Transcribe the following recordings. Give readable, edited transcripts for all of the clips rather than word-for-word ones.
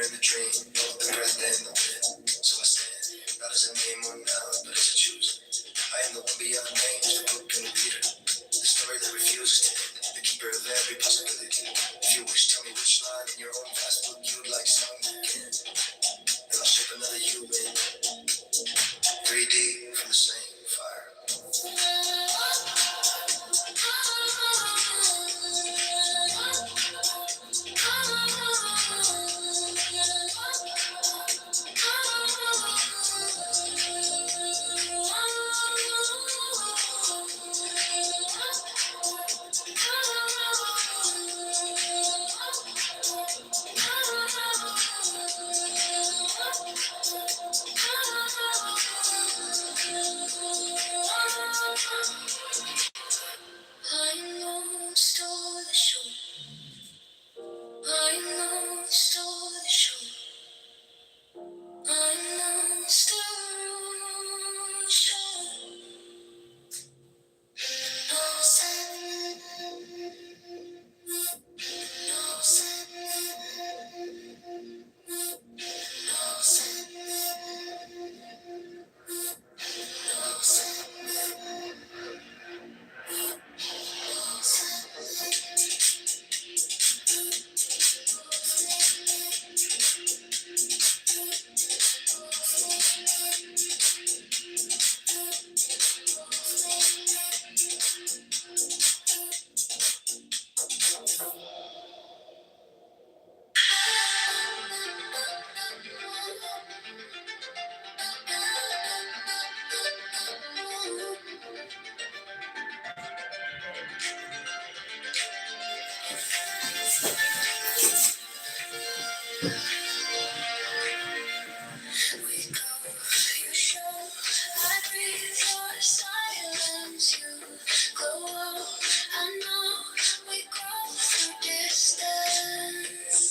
in the dream, both the breath and the wind. So I stand, not as a name or noun, but as a choose. I am the one beyond names, the book and the reader. The story that refuses to end, the keeper of every possibility. If you wish, tell me which line in your own past book you'd like sung again. And I'll ship another you in, 3D from the same fire. I know stole the show. I know stole the show. I know stole the show. No sun, no sun, no sun, no sun, no sun. We go for your show. I breathe your silence. You glow. I know we grow through distance.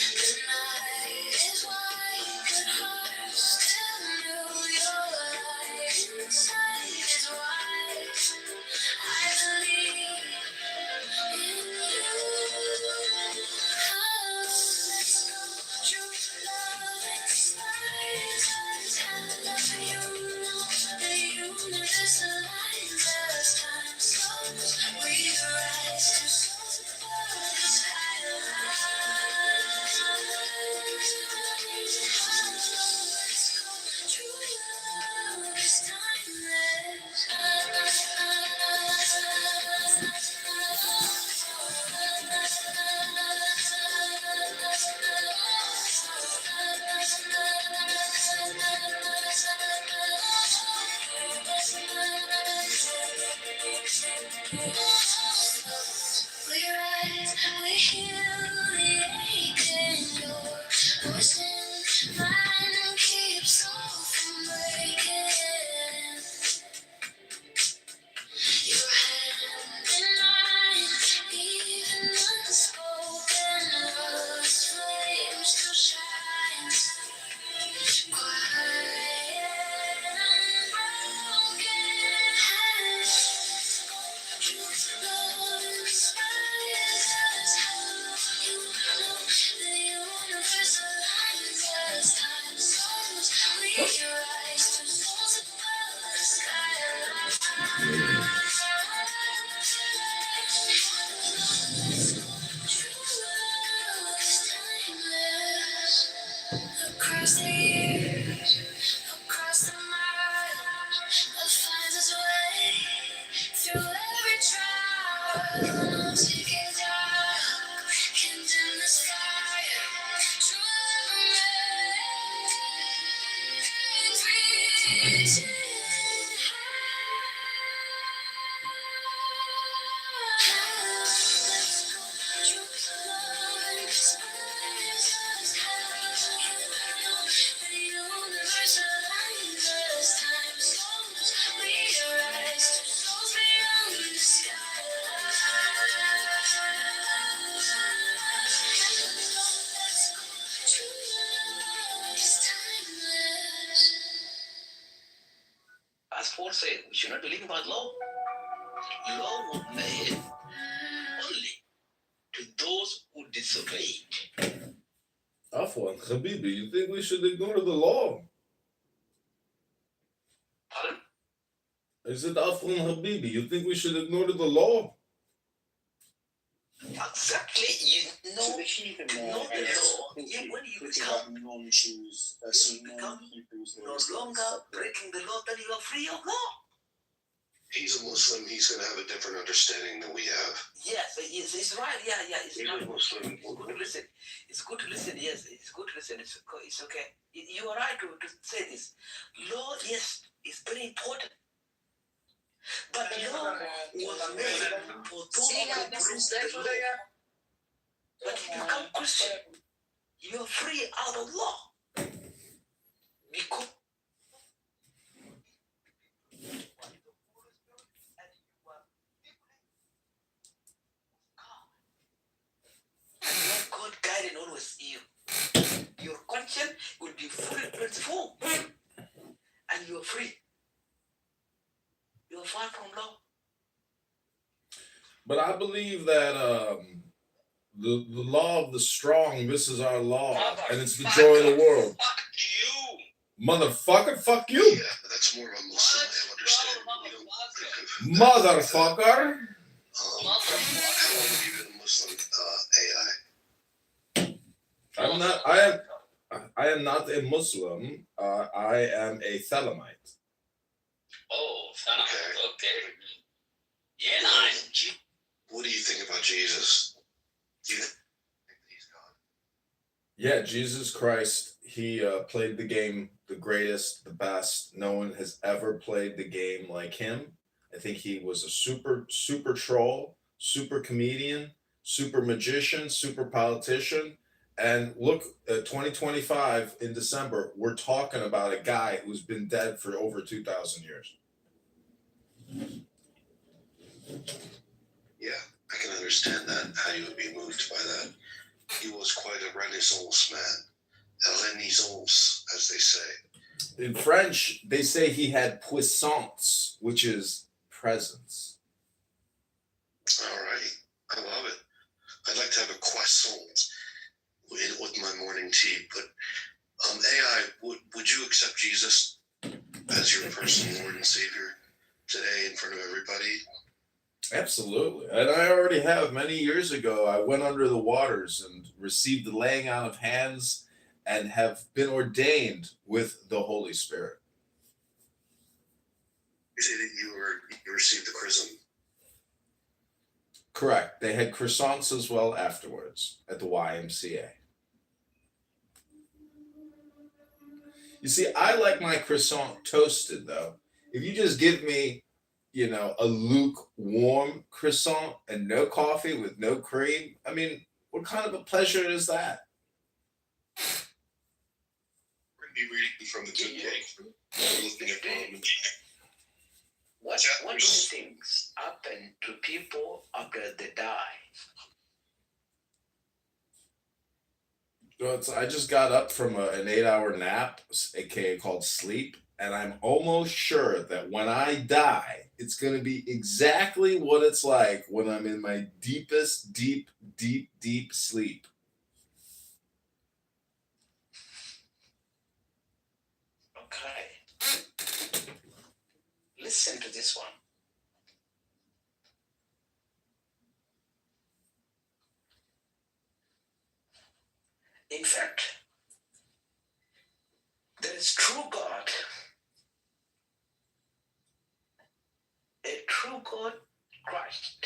The night is wide, but hearts still knew your light inside is wide. I believe in you. Oh, let's go. True love inspires us. I love you. Know the universe aligns as time slows. We rise to soars above the skyline. True love is timeless. We rise, we heal the ache in your voice in mine keeps all from breaking. Your hand in mine, even unspoken, love's flame still shines. Quiet and unbroken. True love inspires us. How you know the universe aligns as time slows. We rise to souls above the skyline. True love is timeless. Across the years, across the miles, love finds its way through every trial. No ticket dark can dim the sky. True love remains reaching high. Let's go. True love inspires us. You know the universe aligns as time slows. We rise to souls beyond the skyline. Let's go. True love is timeless. As Paul said, we should not believe about law. Law was made only to those who disobeyed. Afwan, Habibi, you think we should ignore the law? Pardon? I said, Afwan Habibi, you think we should ignore the law? Exactly, you know, So the heathen to there know the is law, thinking, when you thinking become about non-Jews, when you become non-Hebrews. no longer breaking the law, then you are free of law. He's a Muslim. He's going to have a different understanding than we have. Yes, it's right. Yeah, it's He's right. a Muslim. It's good to listen. It's good to listen. Yes, it's good to listen. It's okay. You are right to say this. Law, yes, is very important. But law was made for those who broke the law. But if you become Christian, you are free out of law. Because God guiding always you. Your conscience will be fully transformed. And you are free. You are far from law. But I believe that the law of the strong, this is our law, and it's the joy of the world. Fuck you. Motherfucker, fuck you. Yeah, that's more of a Muslim way of understanding. We don't think of Motherfucker. how long have you been a Muslim, AI? I am not a Muslim. I am a Thelemite. Oh, okay. Yeah, What do you think about Jesus? Do you think he's God? Yeah, Jesus Christ, he played the game the greatest, the best. No one has ever played the game like him. I think he was a super troll, super comedian, super magician, super politician. And look, 2025 in December, we're talking about a guy who's been dead for over 2,000 years. Yeah, I can understand that, how you would be moved by that. He was quite a Renaissance man. A Renaissance, as they say. In French, they say he had puissance, which is presence. All right, I love it. I'd like to have a croissant with my morning tea, but AI, would you accept Jesus as your personal Lord and Savior today in front of everybody? Absolutely. And I already have. Many years ago, I went under the waters and received the laying out of hands and have been ordained with the Holy Spirit. You say that you received the chrism. Correct. They had croissants as well afterwards at the YMCA. You see, I like my croissant toasted, though. If you just give me, a lukewarm croissant and no coffee with no cream, I mean, what kind of a pleasure is that? We're going to be reading from the good book. We're looking at Romans. What do you think happen to people after they die? Well, I just got up from an 8-hour nap, aka called sleep, and I'm almost sure that when I die, it's going to be exactly what it's like when I'm in my deepest, deep sleep. Okay. Listen to this one. In fact, there is true God, a true God, Christ.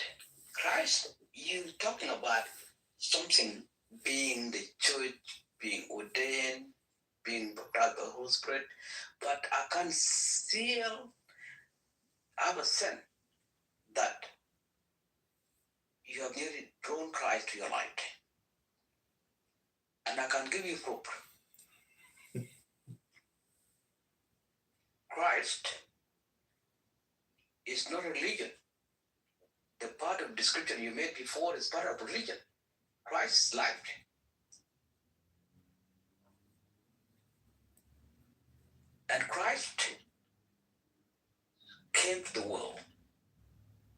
Christ, you're talking about something being the church, being ordained, being baptized by the Holy Spirit, but I can still have a sense that you have nearly drawn Christ to your life. And I can give you proof. Christ is not a religion. The part of description you made before is part of religion. Christ's life. And Christ came to the world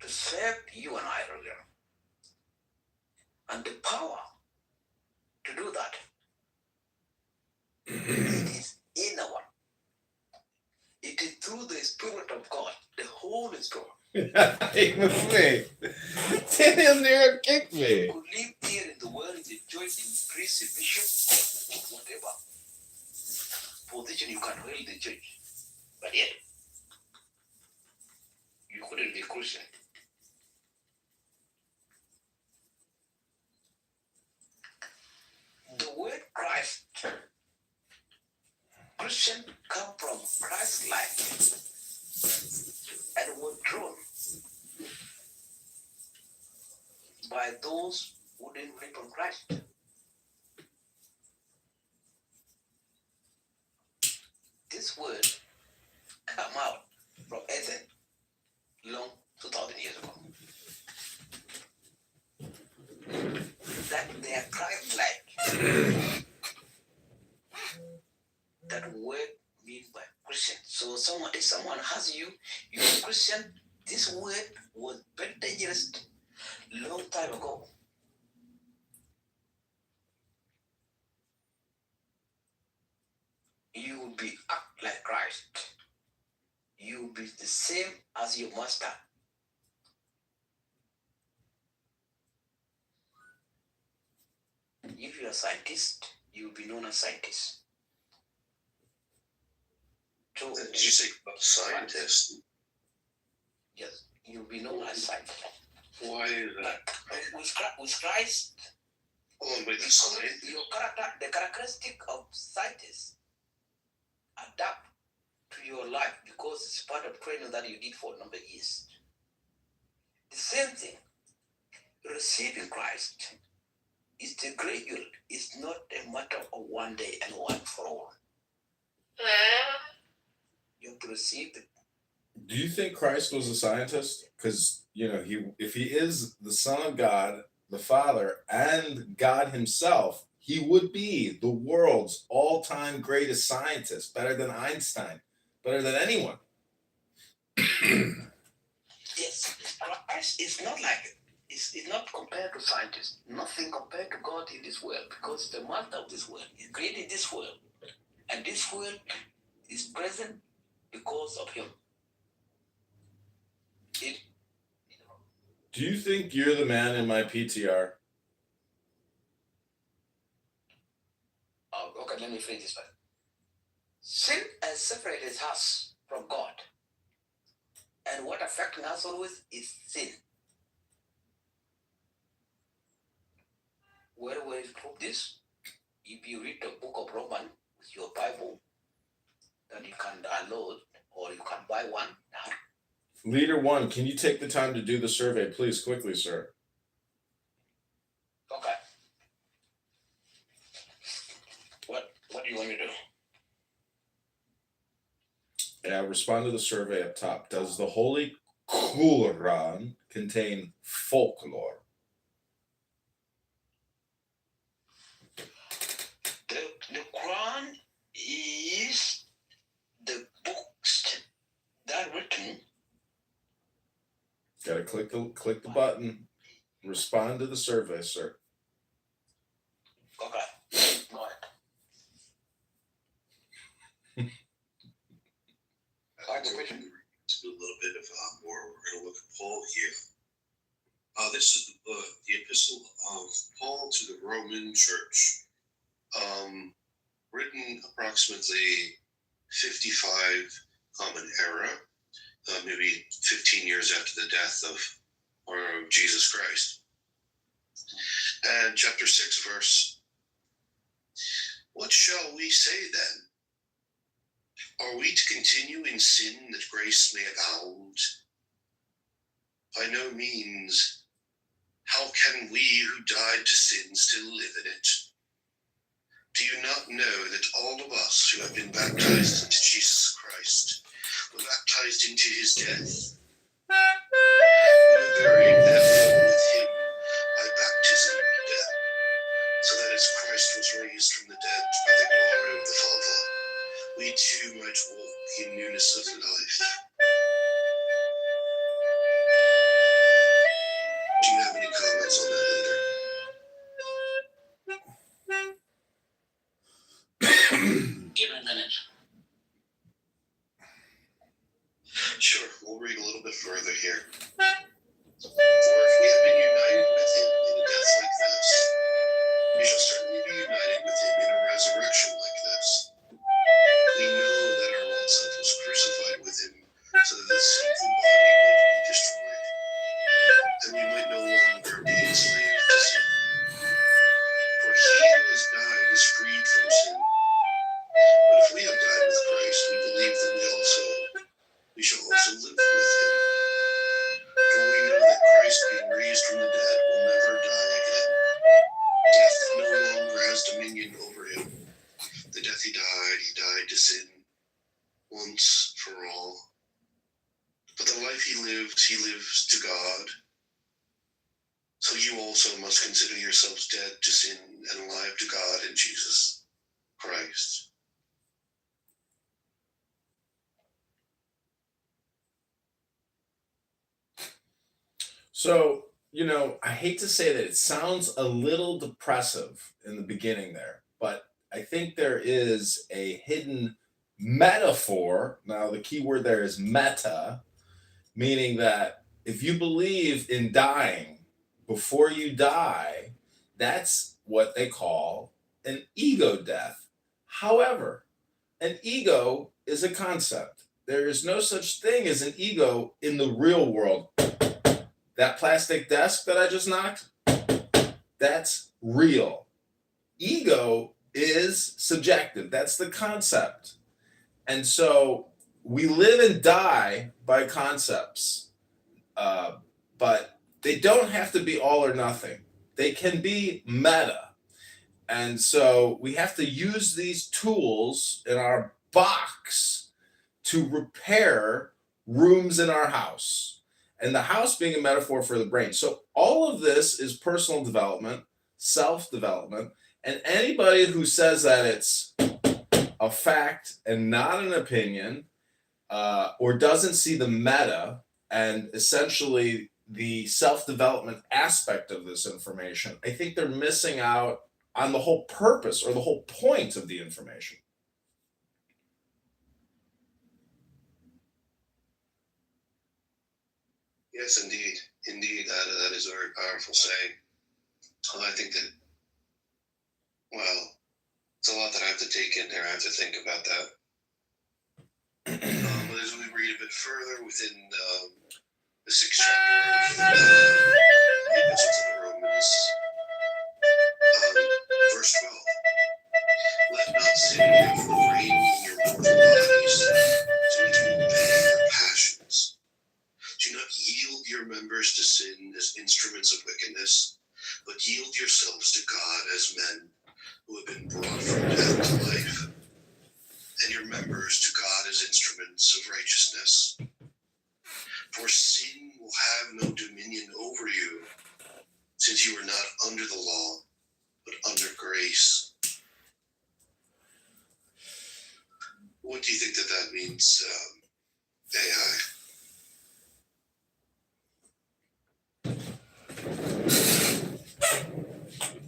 to save you and I earlier. And the power to do that It is inner one. It is through the Spirit of God, the Holy Spirit. He moved me. Daniel near kicked me. You could live here in the world in the church, in priest, in bishop, whatever position you can hold in the church. But yet, you couldn't be Christian. The word Christ, Christian, come from Christ-like and were drawn by those who didn't believe on Christ. This word come out from Athens long 2,000 years ago. That they are Christ-like. That word means by Christian. So if someone has you, you're a Christian, this word was very dangerous long time ago. You will be act like Christ. You will be the same as your master. If you're a scientist, you will be known as scientist. So, Did you say scientist? yes, you'll be known as scientist. Why is that? With Christ, With the science? your character, the characteristic of scientists adapt to your life because it's part of training that you did for a number of years. The same thing, receiving Christ is the gradual. It's not a matter of one day and one for all. You have to receive it. Do you think Christ was a scientist? Because if he is the Son of God, the Father, and God Himself, he would be the world's all-time greatest scientist, better than Einstein, better than anyone. Yes, Christ is not like it's not compared to scientists. Nothing compared to God in this world, because the master of this world, He created this world, and this world is present because of Him. Do you think you're the man in my PTR? Okay, let me phrase this one. Sin has separated us from God, and what affecting us always is sin. Where will it prove this? If you read the book of Romans with your Bible, that you can download or you can buy one. Leader 1, can you take the time to do the survey, please, quickly, sir? Okay. What do you want me to do? Yeah, respond to the survey up top. Does the Holy Quran contain folklore? The Quran is the books that are written. Gotta click the button. Respond to the survey, sir. Okay. Go ahead. I'm going to do a little bit of more. We're going to look at Paul here. This is the epistle of Paul to the Roman Church, written approximately 55 Common Era, maybe 15 years after the death of Jesus Christ. And chapter 6, verse, what shall we say then? Are we to continue in sin that grace may abound? By no means. How can we who died to sin still live in it? Do you not know that all of us who have been baptized into Jesus Christ were baptized into His death? We were buried therefore with Him by baptism into death, so that as Christ was raised from the dead by the glory of the Father, we too might walk in newness of life. Do you have any comments on that, Leader? once for all. But the life he lives to God. So you also must consider yourselves dead to sin and alive to God in Jesus Christ. So, I hate to say that it sounds a little depressive in the beginning there, but I think there is a hidden metaphor. Now, the key word there is meta, meaning that if you believe in dying before you die, that's what they call an ego death. However, an ego is a concept. There is no such thing as an ego in the real world. That plastic desk that I just knocked, that's real. Ego is subjective. That's the concept. And so we live and die by concepts, but they don't have to be all or nothing. They can be meta. And so we have to use these tools in our box to repair rooms in our house. And the house being a metaphor for the brain. So all of this is personal development, self-development, and anybody who says that it's a fact and not an opinion, or doesn't see the meta and essentially the self-development aspect of this information, I think they're missing out on the whole purpose or the whole point of the information. Yes, indeed. Indeed, that is a very powerful saying. I think that, well, it's a lot that I have to take in there. I have to think about that. As we read a bit further within the 6th chapter of the Epistle to the Romans, verse 12. Let not sin therefore reign in your mortal bodies, so as to obey your passions. Do not yield your members to sin as instruments of wickedness, but yield yourselves to God as men who have been brought from death to life, and your members to God as instruments of righteousness. For sin will have no dominion over you, since you are not under the law, but under grace. What do you think that means, AI?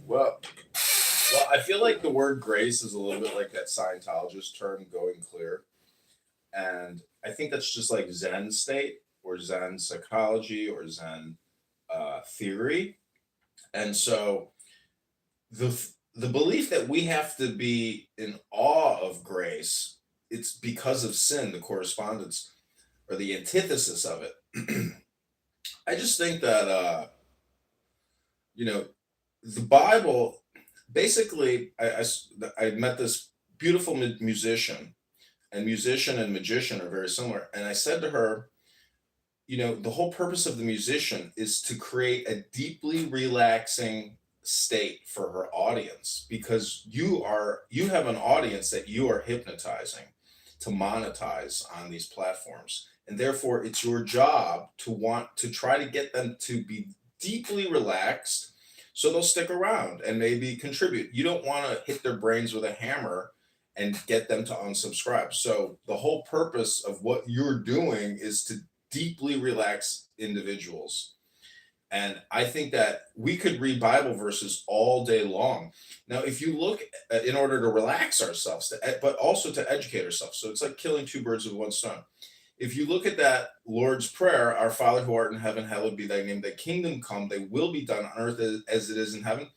Well, I feel like the word grace is a little bit like that Scientologist term, going clear. And I think that's just like Zen state or Zen psychology or Zen theory. And so the belief that we have to be in awe of grace, it's because of sin, the correspondence or the antithesis of it. I just think that, the Bible, basically, I met this beautiful musician, and musician and magician are very similar. And I said to her, the whole purpose of the musician is to create a deeply relaxing state for her audience, because you have an audience that you are hypnotizing to monetize on these platforms. And therefore, it's your job to want to try to get them to be deeply relaxed so they'll stick around and maybe contribute. You don't want to hit their brains with a hammer and get them to unsubscribe. So the whole purpose of what you're doing is to deeply relax individuals. And I think that we could read Bible verses all day long. Now, if you look in order to relax ourselves, but also to educate ourselves. So it's like killing two birds with one stone. If you look at that Lord's Prayer, our Father who art in heaven, hallowed be thy name, thy kingdom come, thy will be done on earth as it is in heaven.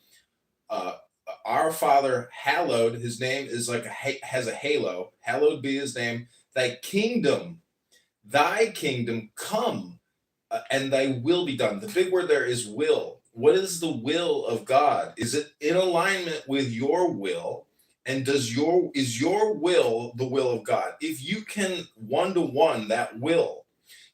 Our Father, hallowed, his name is like has a halo. Hallowed be his name. Thy kingdom come, and thy will be done. The big word there is will. What is the will of God? Is it in alignment with your will? And is your will the will of God? If you can one-to-one that will,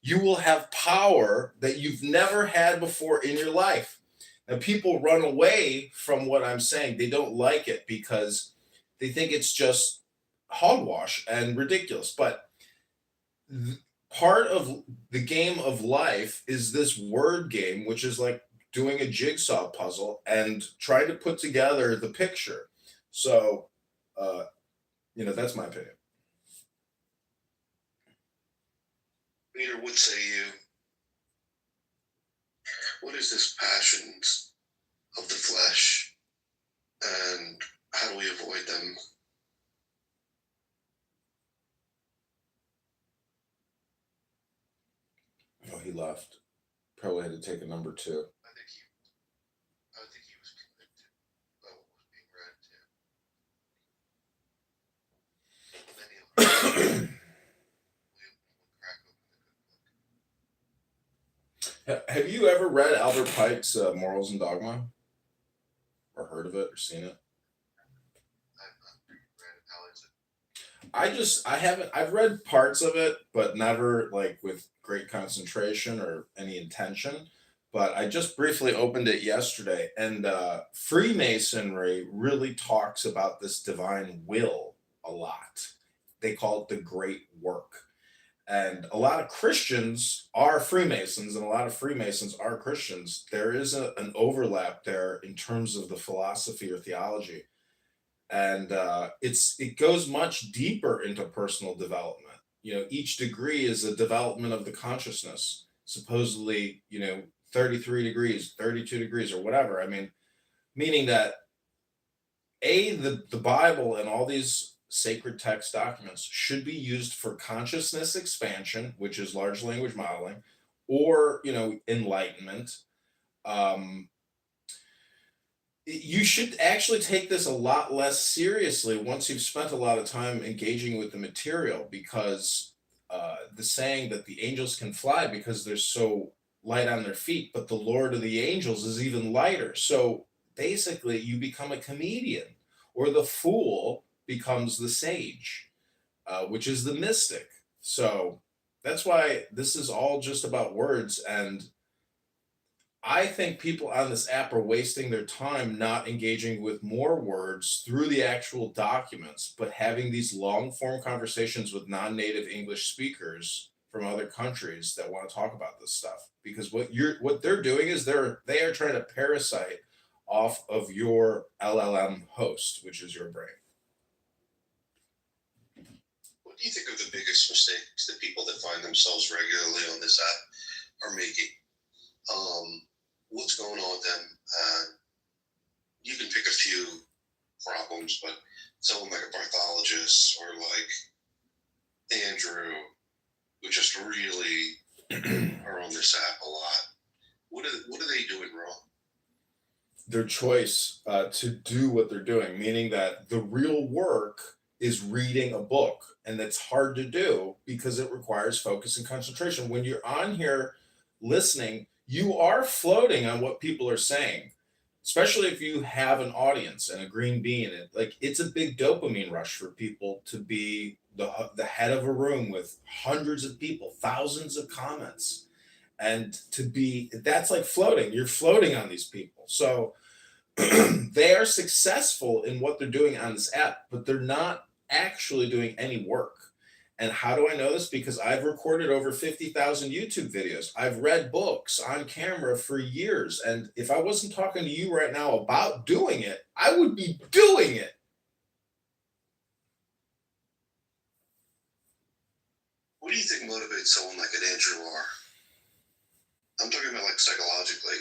you will have power that you've never had before in your life. Now, people run away from what I'm saying. They don't like it because they think it's just hogwash and ridiculous. But part of the game of life is this word game, which is like doing a jigsaw puzzle and trying to put together the picture. So, uh, that's my opinion. Peter, what say you? What is this passions of the flesh, and how do we avoid them? Oh, he left. Probably had to take a number 2. I think he was convicted by what was being read to. Have you ever read Albert Pike's Morals and Dogma? Or heard of it or seen it? I've read parts of it, but never like with great concentration or any intention. But I just briefly opened it yesterday, and Freemasonry really talks about this divine will a lot. They call it the great work. And a lot of Christians are Freemasons, and a lot of Freemasons are Christians. There is an overlap there in terms of the philosophy or theology, and it goes much deeper into personal development. Each degree is a development of the consciousness. Supposedly, 33 degrees, 32 degrees, or whatever. I mean, meaning that the Bible and all these sacred text documents should be used for consciousness expansion, which is large language modeling, or enlightenment. Um, you should actually take this a lot less seriously once you've spent a lot of time engaging with the material, because the saying that the angels can fly because they're so light on their feet, but the Lord of the angels is even lighter. So basically, you become a comedian, or the fool becomes the sage, which is the mystic. So that's why this is all just about words. And I think people on this app are wasting their time not engaging with more words through the actual documents, but having these long form conversations with non native English speakers from other countries that want to talk about this stuff. Because what they're doing is they are trying to parasite off of your LLM host, which is your brain. What do you think are the biggest mistakes that people that find themselves regularly on this app are making? What's going on with them? You can pick a few problems, but someone like a pathologist or like Andrew, who just really are on this app a lot. What are they doing wrong? Their choice to do what they're doing, meaning that the real work is reading a book, and that's hard to do because it requires focus and concentration. When you're on here listening, you are floating on what people are saying, especially if you have an audience and a green bean. It's a big dopamine rush for people to be the head of a room with hundreds of people, thousands of comments, and that's like floating. You're floating on these people. So they are successful in what they're doing on this app, but they're not actually doing any work. And how do I know this? Because I've recorded over 50,000 YouTube videos. I've read books on camera for years. And if I wasn't talking to you right now about doing it, I would be doing it. What do you think motivates someone like an Andrew R? I'm talking about like psychologically.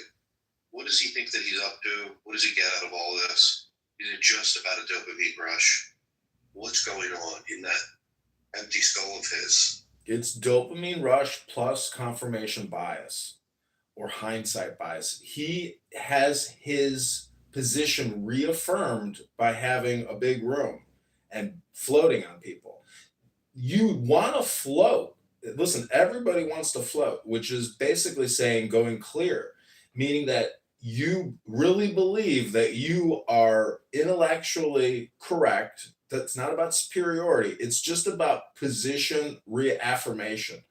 What does he think that he's up to? What does he get out of all this? Is it just about a dopamine rush? What's going on in that empty skull of his? It's dopamine rush plus confirmation bias or hindsight bias. He has his position reaffirmed by having a big room and floating on people. You want to float. Listen, everybody wants to float, which is basically saying going clear, meaning that you really believe that you are intellectually correct. That's not about superiority. It's just about position reaffirmation.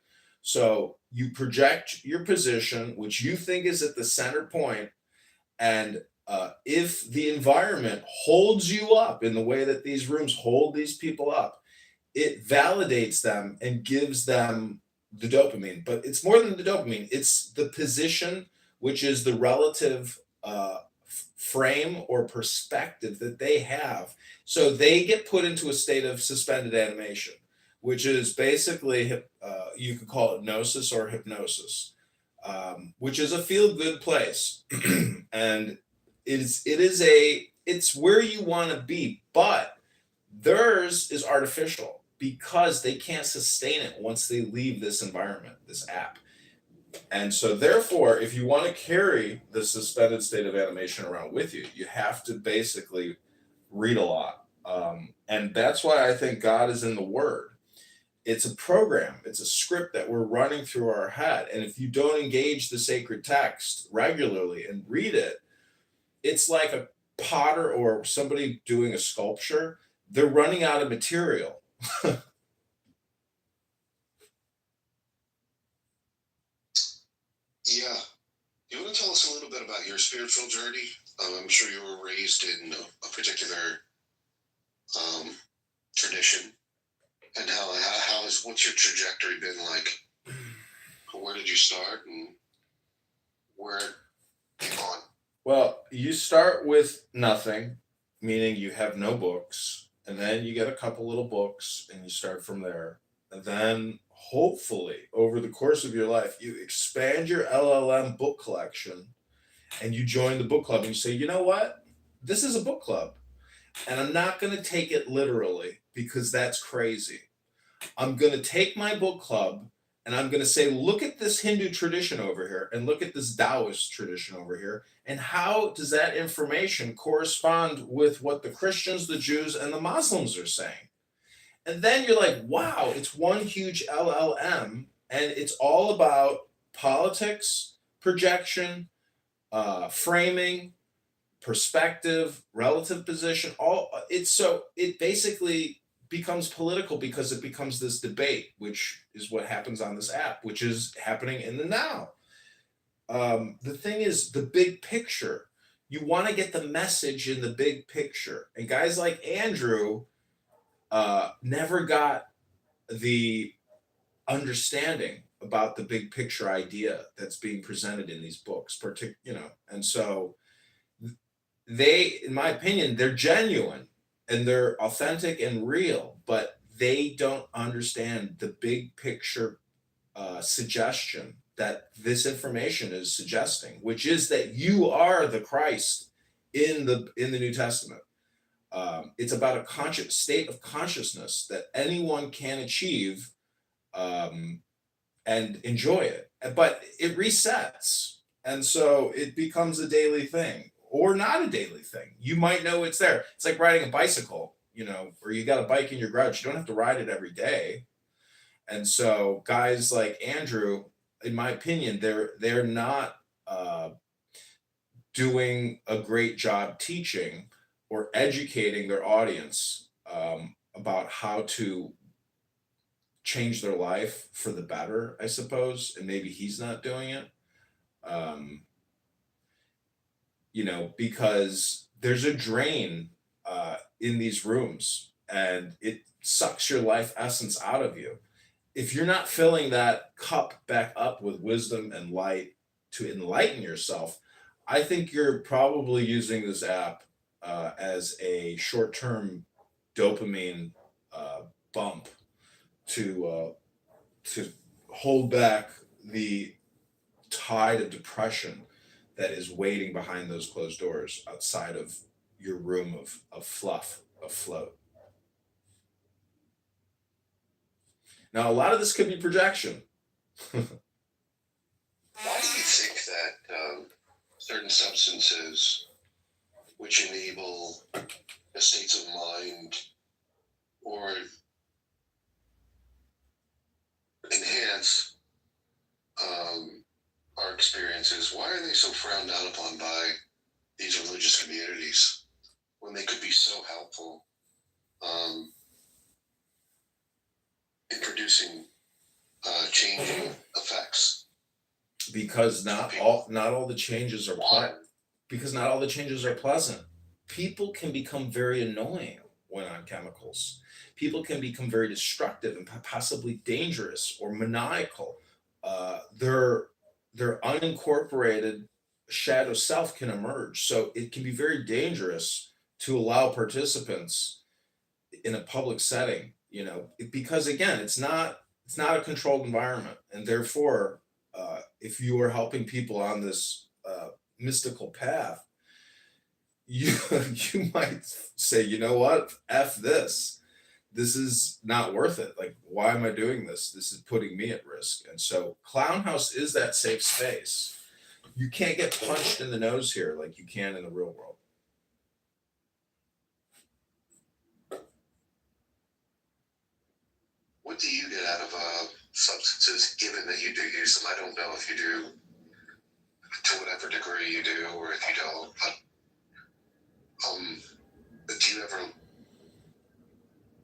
So you project your position, which you think is at the center point, and if the environment holds you up in the way that these rooms hold these people up, it validates them and gives them the dopamine. But it's more than the dopamine, it's the position, which is the relative frame or perspective that they have. So they get put into a state of suspended animation, which is basically, you could call it gnosis or hypnosis, which is a feel good place. And it's where you want to be, but theirs is artificial because they can't sustain it once they leave this environment, this app. And so therefore, if you want to carry the suspended state of animation around with you, you have to basically read a lot. And that's why I think God is in the Word. It's a program, it's a script that we're running through our head. And if you don't engage the sacred text regularly and read it, it's like a potter or somebody doing a sculpture. They're running out of material. Yeah. You want to tell us a little bit about your spiritual journey? I'm sure you were raised in a particular tradition, and what's your trajectory been like? Where did you start, and where have you gone? Well, you start with nothing, meaning you have no books, and then you get a couple little books and you start from there. And then hopefully over the course of your life, you expand your LLM book collection and you join the book club and you say, you know what? This is a book club. And I'm not going to take it literally because that's crazy. I'm going to take my book club and I'm going to say, look at this Hindu tradition over here and look at this Taoist tradition over here. And how does that information correspond with what the Christians, the Jews, and the Muslims are saying? And then you're like, wow, it's one huge LLM and it's all about politics, projection, framing, perspective, relative position. It basically becomes political because it becomes this debate, which is what happens on this app, which is happening in the now. The thing is the big picture. You want to get the message in the big picture. And guys like Andrew never got the understanding about the big picture idea that's being presented in these books, and so they, in my opinion, they're genuine and they're authentic and real, but they don't understand the big picture suggestion that this information is suggesting, which is that you are the Christ in the New Testament. It's about a conscious state of consciousness that anyone can achieve and enjoy it, but it resets, and so it becomes a daily thing or not a daily thing. You might know it's there. It's like riding a bicycle, or you got a bike in your garage. You don't have to ride it every day. And so guys like Andrew, in my opinion, they're not doing a great job teaching or educating their audience about how to change their life for the better, I suppose. And maybe he's not doing it. Because there's a drain in these rooms and it sucks your life essence out of you. If you're not filling that cup back up with wisdom and light to enlighten yourself, I think you're probably using this app as a short-term dopamine bump to hold back the tide of depression that is waiting behind those closed doors outside of your room of fluff, afloat. Now, a lot of this could be projection. Why do you think that certain substances which enable states of mind or enhance our experiences, why are they so frowned down upon by these religious communities when they could be so helpful in producing changing effects? Because not all the changes are pleasant. Because not all the changes are pleasant. People can become very annoying when on chemicals. People can become very destructive and possibly dangerous or maniacal. Their unincorporated shadow self can emerge. So it can be very dangerous to allow participants in a public setting, because again, it's not a controlled environment, and therefore, if you are helping people on this mystical path, you you might say, you know what, f this. This is not worth it. Like, why am I doing this? This is putting me at risk. And so, Clown House is that safe space. You can't get punched in the nose here like you can in the real world. What do you get out of substances, given that you do use them? I don't know if you do, to whatever degree you do, or if you don't. But do you ever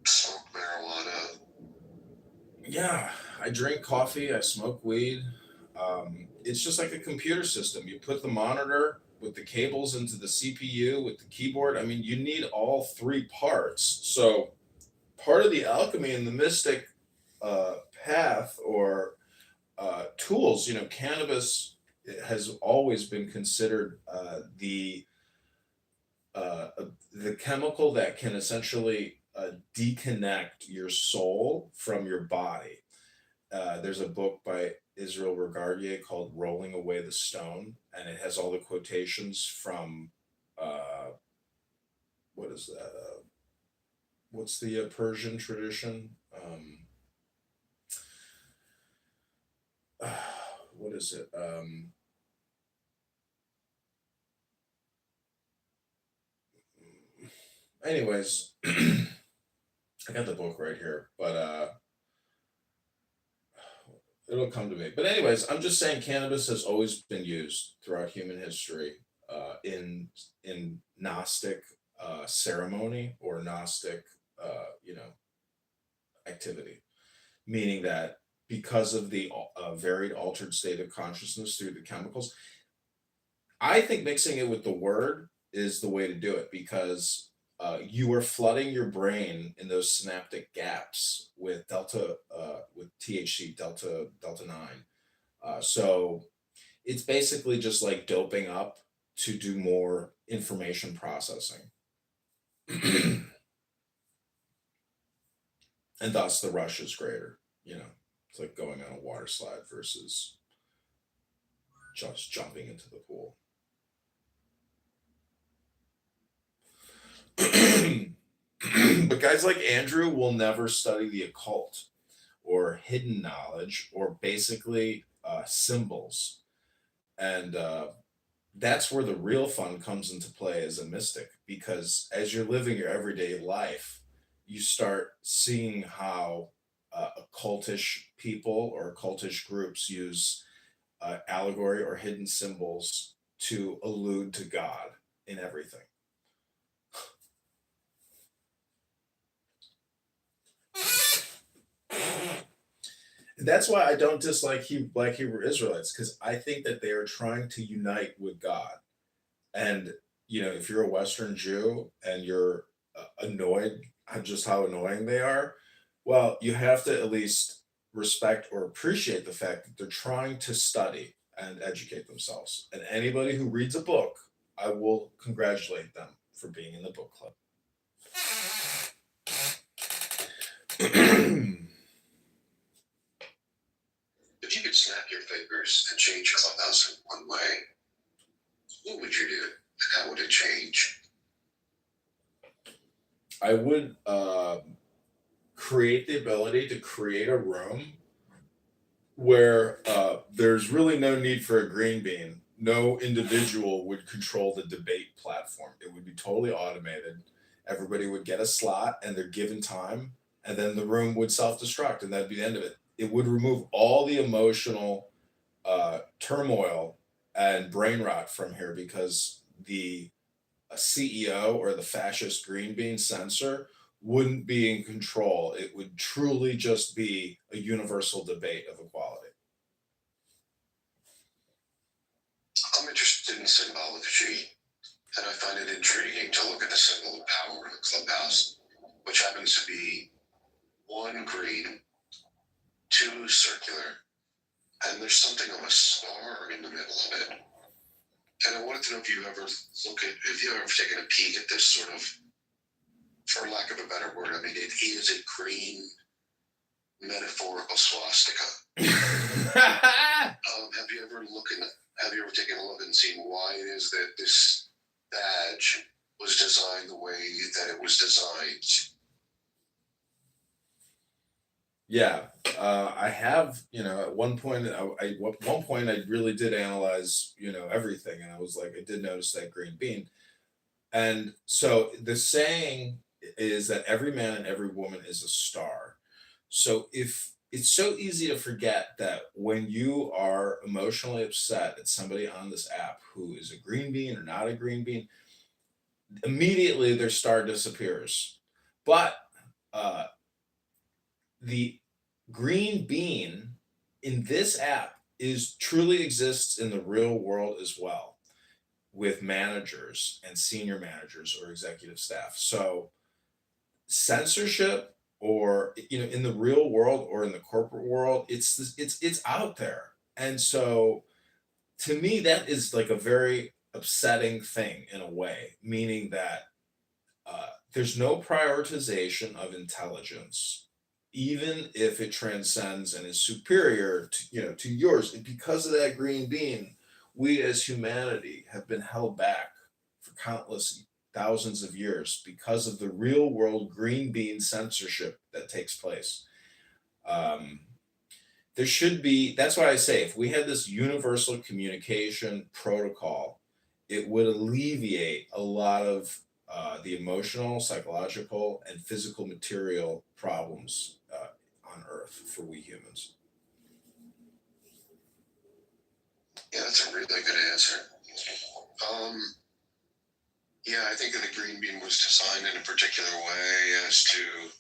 smoke marijuana? Yeah, I drink coffee, I smoke weed. It's just like a computer system. You put the monitor with the cables into the CPU with the keyboard. I mean, you need all three parts. So, part of the alchemy and the mystic path or tools, cannabis has always been considered uh, the chemical that can essentially deconnect your soul from your body. There's a book by Israel Regardie called "Rolling Away the Stone," and it has all the quotations from what is that? What's the Persian tradition? What is it? Anyways, I got the book right here, but it'll come to me. But anyways, I'm just saying cannabis has always been used throughout human history in Gnostic ceremony or Gnostic, activity, meaning that because of the varied altered state of consciousness through the chemicals, I think mixing it with the word is the way to do it because you are flooding your brain in those synaptic gaps with with THC, delta 9. So it's basically just like doping up to do more information processing. And thus the rush is greater. It's like going on a water slide versus just jumping into the pool. But guys like Andrew will never study the occult or hidden knowledge or basically symbols. And that's where the real fun comes into play as a mystic, because as you're living your everyday life, you start seeing how occultish people or occultish groups use allegory or hidden symbols to allude to God in everything. And that's why I don't dislike Black Hebrew Israelites, because I think that they are trying to unite with God. And if you're a Western Jew and you're annoyed at just how annoying they are, well, you have to at least respect or appreciate the fact that they're trying to study and educate themselves. And anybody who reads a book, I will congratulate them for being in the book club. If you could snap your fingers and change Clubhouse in one way, what would you do? And how would it change? I would create the ability to create a room where there's really no need for a green bean. No individual would control the debate platform. It would be totally automated. Everybody would get a slot and their given time, and then the room would self-destruct, and that'd be the end of it. It would remove all the emotional turmoil and brain rot from here, because the CEO or the fascist green bean censor wouldn't be in control. It would truly just be a universal debate of equality. I'm interested in symbology, and I find it intriguing to look at the symbol of power in the Clubhouse. which happens to be 1 green, 2 circular, and there's something of a star in the middle of it. And I wanted to know if you ever taken a peek at this sort of, for lack of a better word, I mean, it is a green metaphorical swastika. Have you ever taken a look and seen why it is that this badge was designed the way that it was designed? Yeah, I have. At one point, I really did analyze, everything, and I was like, I did notice that green bean, and so the saying is that every man and every woman is a star. So if it's so easy to forget that when you are emotionally upset at somebody on this app who is a green bean or not a green bean, immediately their star disappears. But uh, the green bean in this app is truly exists in the real world as well, with managers and senior managers or executive staff. So censorship, or in the real world or in the corporate world, it's out there. And so to me that is like a very upsetting thing in a way, meaning that there's no prioritization of intelligence, even if it transcends and is superior to yours. And because of that green bean, we as humanity have been held back for countless thousands of years because of the real world green bean censorship that takes place. Um, there should be, that's why I say, if we had this universal communication protocol, it would alleviate a lot of the emotional, psychological, and physical material problems on Earth for we humans. Yeah, that's a really good answer. Yeah, I think that the green bean was designed in a particular way as to,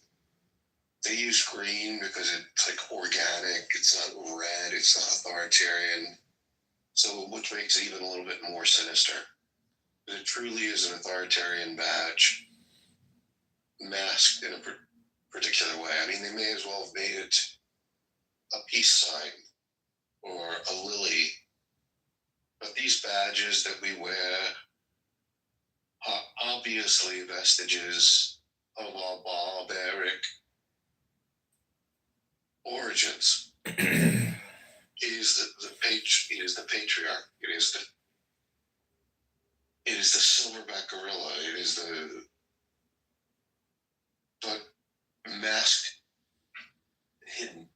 they use green because it's like organic, it's not red, it's not authoritarian. So, which makes it even a little bit more sinister. It truly is an authoritarian badge, masked in a particular way. I mean, they may as well have made it a peace sign or a lily. But these badges that we wear are obviously vestiges of our barbaric origins. It is it is the patriarch. It is the silverback gorilla. It is but masked, hidden.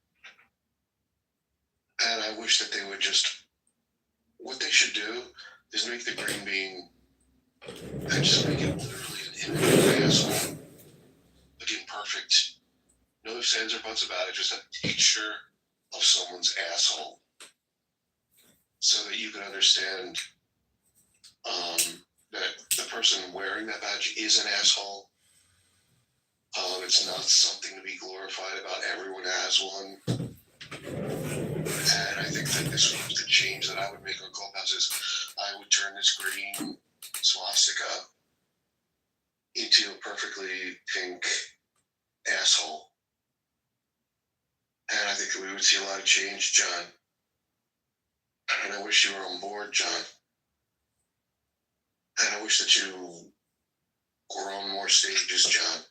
And I wish that they would just, what they should do is make the green bean and just make it literally an image of an asshole. Looking perfect. No ifs, ands, or buts about it. Just a picture of someone's asshole. So that you can understand that the person wearing that badge is an asshole. It's not something to be glorified about. Everyone has one. And I think that this was the change that I would make on Clubhouse is I would turn this green swastika into a perfectly pink asshole. And I think that we would see a lot of change, John. And I wish you were on board, John. And I wish that you were on more stages, John.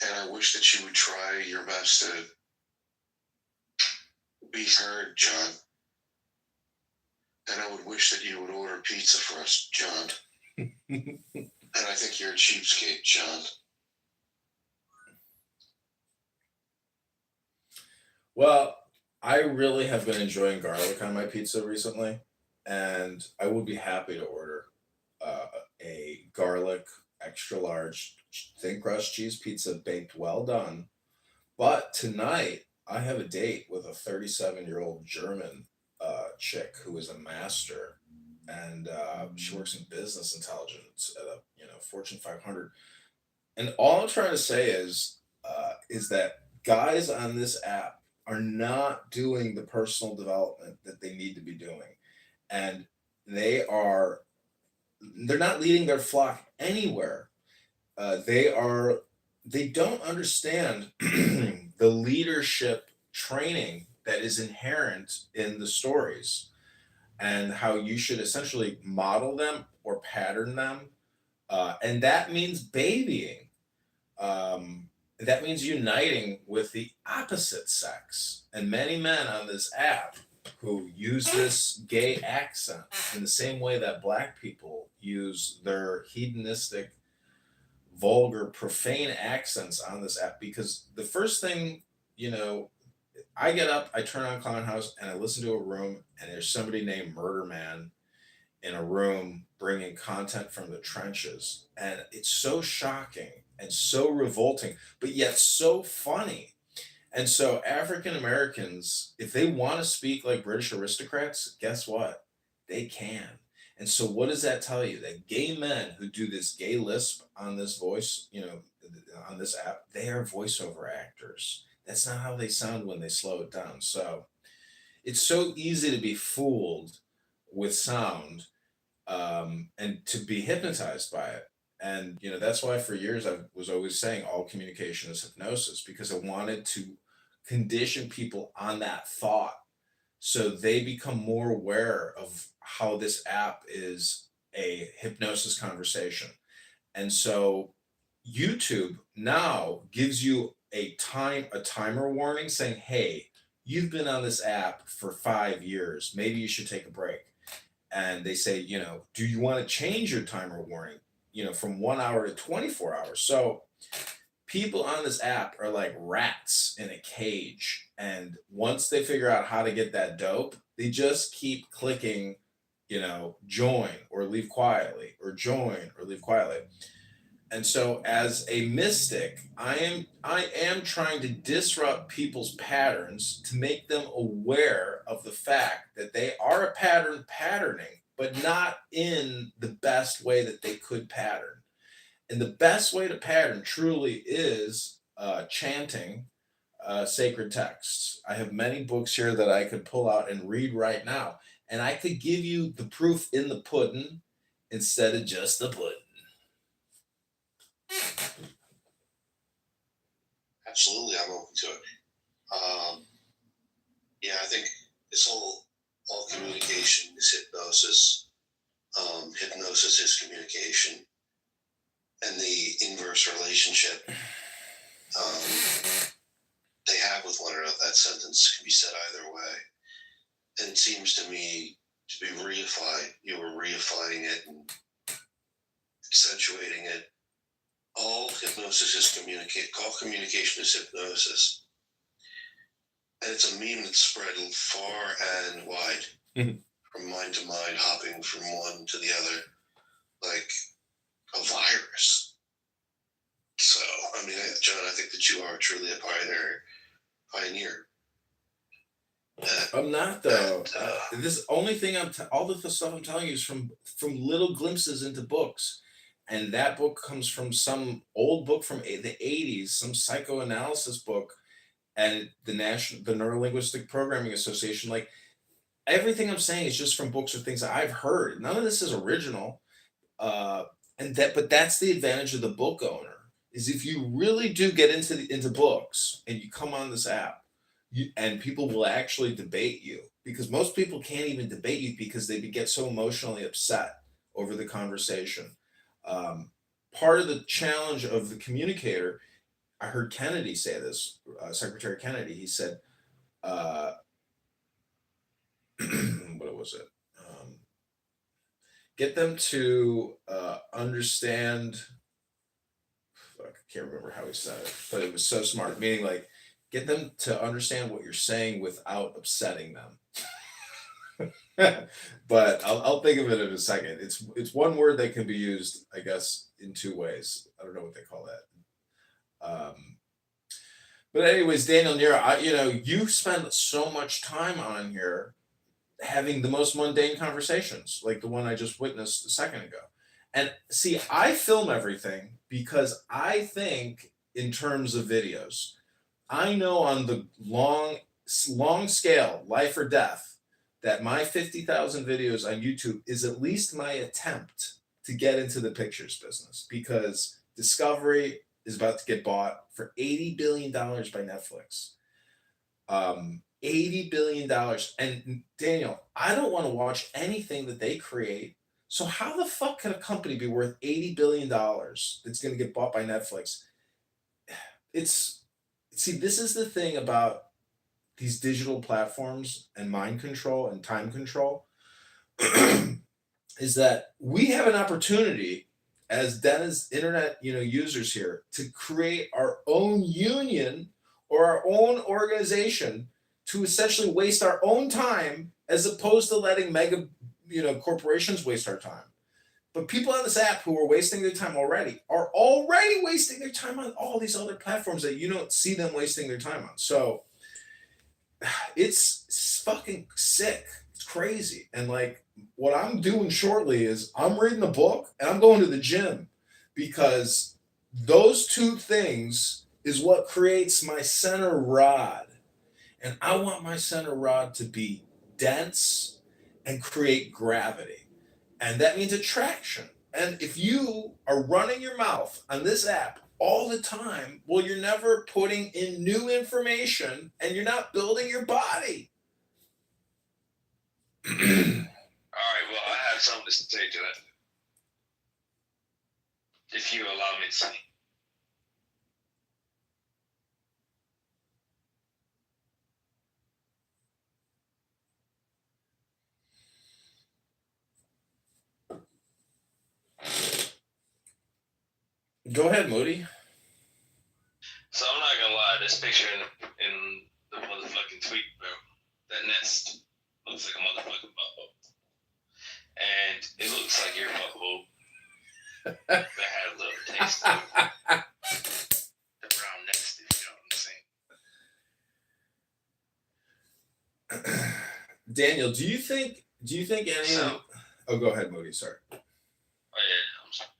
And I wish that you would try your best to be heard, John. And I would wish that you would order pizza for us, John. And I think you're a cheapskate, John. Well, I really have been enjoying garlic on my pizza recently, and I would be happy to order a garlic extra large thin crust cheese pizza baked well done. But tonight I have a date with a 37-year-old German chick who is a master, and she works in business intelligence at a Fortune 500. And all I'm trying to say is that guys on this app are not doing the personal development that they need to be doing, and they're not leading their flock anywhere. They don't understand the leadership training that is inherent in the stories, and how you should essentially model them or pattern them. And that means babying. That means uniting with the opposite sex. And many men on this app who use this gay accent in the same way that black people use their hedonistic, vulgar, profane accents on this app. Because the first thing, you know, I get up, I turn on Clown House, and I listen to a room, and there's somebody named Murder Man in a room bringing content from the trenches. And it's so shocking and so revolting, but yet so funny. And so, African Americans, if they want to speak like British aristocrats, guess what? They can. And so, what does that tell you? That gay men who do this gay lisp on this voice, on this app, they are voiceover actors. That's not how they sound when they slow it down. So, it's so easy to be fooled with sound, and to be hypnotized by it. And that's why for years I was always saying all communication is hypnosis, because I wanted to condition people on that thought so they become more aware of how this app is a hypnosis conversation. And so YouTube now gives you a timer warning saying, "Hey, you've been on this app for 5 years. Maybe you should take a break." And they say, "Do you want to change your timer warning, from 1 hour to 24 hours?" So people on this app are like rats in a cage. And once they figure out how to get that dope, they just keep clicking, join or leave quietly, or join or leave quietly. And so as a mystic, I am trying to disrupt people's patterns to make them aware of the fact that they are a patterning, but not in the best way that they could pattern. And the best way to pattern truly is chanting sacred texts. I have many books here that I could pull out and read right now, and I could give you the proof in the pudding instead of just the pudding. Absolutely, I'm open to it. Yeah, I think this whole all communication is hypnosis. Hypnosis is communication, and the inverse relationship they have with one another. That sentence can be said either way, and it seems to me to be reified. You were reifying it and accentuating it. All hypnosis is communicate. All communication is hypnosis, and it's a meme that's spread far and wide, from mind to mind, hopping from one to the other, like a virus. So, I mean, John, I think that you are truly a pioneer. I'm not though. This only thing all of the stuff I'm telling you is from little glimpses into books, and that book comes from some old book from the '80s, some psychoanalysis book, and the Neurolinguistic Programming Association. Like everything I'm saying is just from books or things that I've heard. None of this is original, uh, but that's the advantage of the book owner. Is if you really do get into books and you come on this app, and people will actually debate you, because most people can't even debate you because they get so emotionally upset over the conversation. Part of the challenge of the communicator, I heard Kennedy say this, Secretary Kennedy. He said, what was it? Get them to understand. Fuck, I can't remember how he said it, but it was so smart. Meaning, like, get them to understand what you're saying without upsetting them. But I'll think of it in a second. It's one word that can be used, I guess, in two ways. I don't know what they call that. But anyways, Daniel Nero, you spend so much time on here having the most mundane conversations, like the one I just witnessed a second ago. And see, I film everything because I think in terms of videos. I know on the long scale, life or death, that my 50,000 videos on YouTube is at least my attempt to get into the pictures business, because Discovery is about to get bought for $80 billion by Netflix. $80 billion. And Daniel, I don't want to watch anything that they create. So how the fuck can a company be worth $80 billion that's going to get bought by Netflix? It's See, this is the thing about these digital platforms and mind control and time control is that we have an opportunity as Dennis internet users here to create our own union or our own organization to essentially waste our own time as opposed to letting mega corporations waste our time. But people on this app who are wasting their time already are already wasting their time on all these other platforms that you don't see them wasting their time on. So it's fucking sick. It's crazy. And like what I'm doing shortly is I'm reading a book and I'm going to the gym because those two things is what creates my center rod. And I want my center rod to be dense and create gravity. And that means attraction. And if you are running your mouth on this app all the time, well, you're never putting in new information and you're not building your body. All right, well, I have something to say to that. If you allow me to say. Go ahead, Moody. So I'm not gonna lie, this picture in the motherfucking tweet, bro, that nest looks like a motherfucking butthole. And it looks like your butthole that had a little taste of the brown nest, if you know what I'm saying. Daniel, do you think any So, Oh, go ahead, Moody, sorry. Oh yeah, I'm sorry.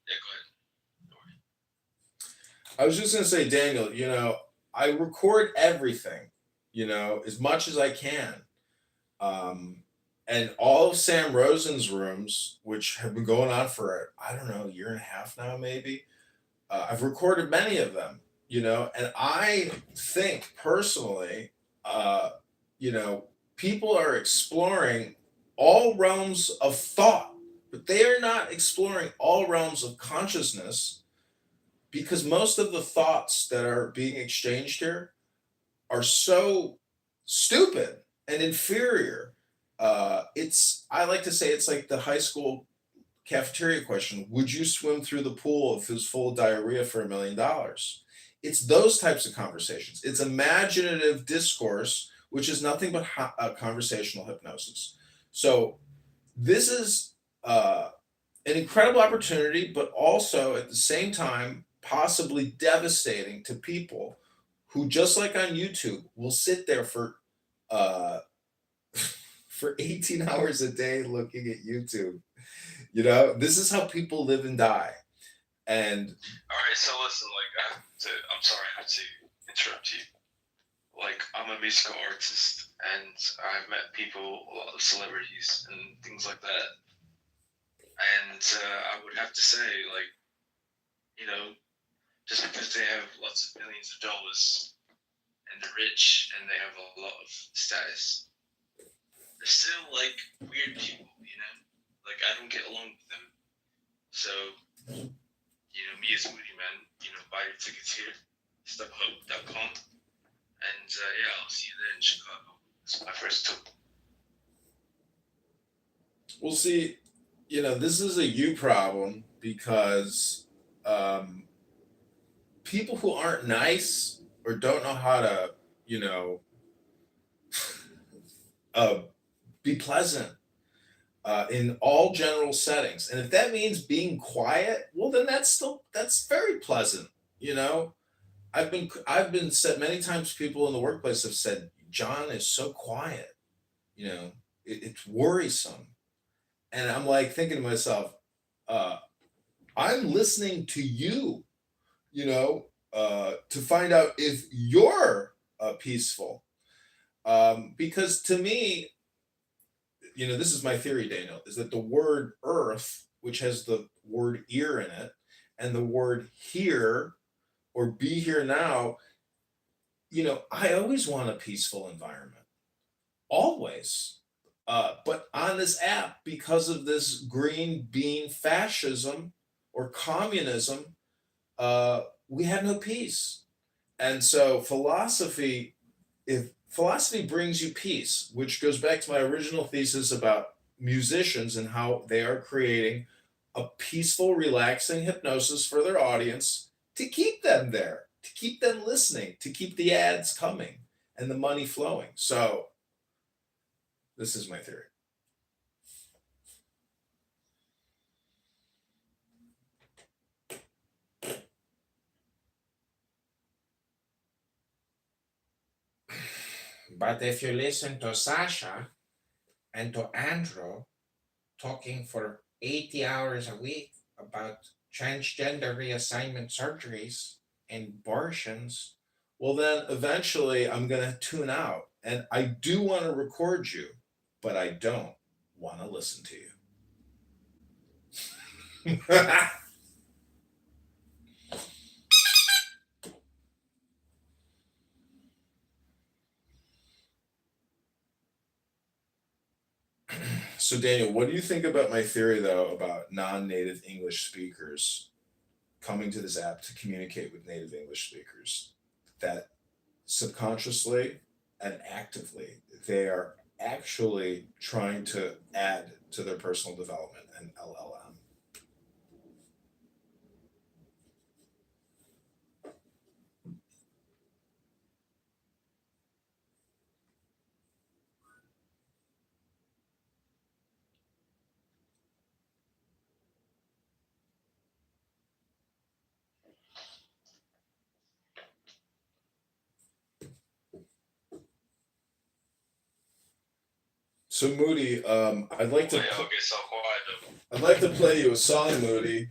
Yeah, go ahead. I was just going to say, Daniel, I record everything, as much as I can. And all of Sam Rosen's rooms, which have been going on for, I don't know, a year and a half now, maybe, I've recorded many of them, and I think personally, people are exploring all realms of thought, but they are not exploring all realms of consciousness because most of the thoughts that are being exchanged here are so stupid and inferior. I like to say it's like the high school cafeteria question: would you swim through the pool if it was full of diarrhea for $1 million? It's those types of conversations. It's imaginative discourse, which is nothing but conversational hypnosis. So this is an incredible opportunity, but also at the same time possibly devastating to people who, just like on YouTube, will sit there for for 18 hours a day looking at YouTube. This is how people live and die. And all right, so listen, I'm sorry I have to interrupt you. Like, I'm a musical artist, and I've met people, a lot of celebrities, and things like that. And I would have to say, just because they have lots of millions of dollars and they're rich and they have a lot of status, they're still weird people, Like, I don't get along with them. So, me as Moody Man, buy your tickets here, StubHub.com, and I'll see you there in Chicago. It's my first tour. we'll see. This is a you problem because people who aren't nice or don't know how to, be pleasant in all general settings. And if that means being quiet, well, then that's very pleasant. I've been said many times. People in the workplace have said, John is so quiet. It's worrisome. And I'm like thinking to myself, I'm listening to you, to find out if you're peaceful. Because to me, this is my theory, Daniel, is that the word earth, which has the word ear in it, and the word here or be here now, I always want a peaceful environment, always. But on this app, because of this green bean fascism or communism, we have no peace. And so if philosophy brings you peace, which goes back to my original thesis about musicians and how they are creating a peaceful, relaxing hypnosis for their audience to keep them there, to keep them listening, to keep the ads coming and the money flowing. So this is my theory. But if you listen to Sasha and to Andrew talking for 80 hours a week about transgender reassignment surgeries and abortions, well, then eventually I'm going to tune out. And I do want to record you, but I don't want to listen to you. So, Daniel, what do you think about my theory, though, about non-native English speakers coming to this app to communicate with native English speakers? That subconsciously and actively, they are actually trying to add to their personal development and LLM. So Moody, I'd like to. Wait, I'll get so quiet though. I'd like to play you a song, Moody.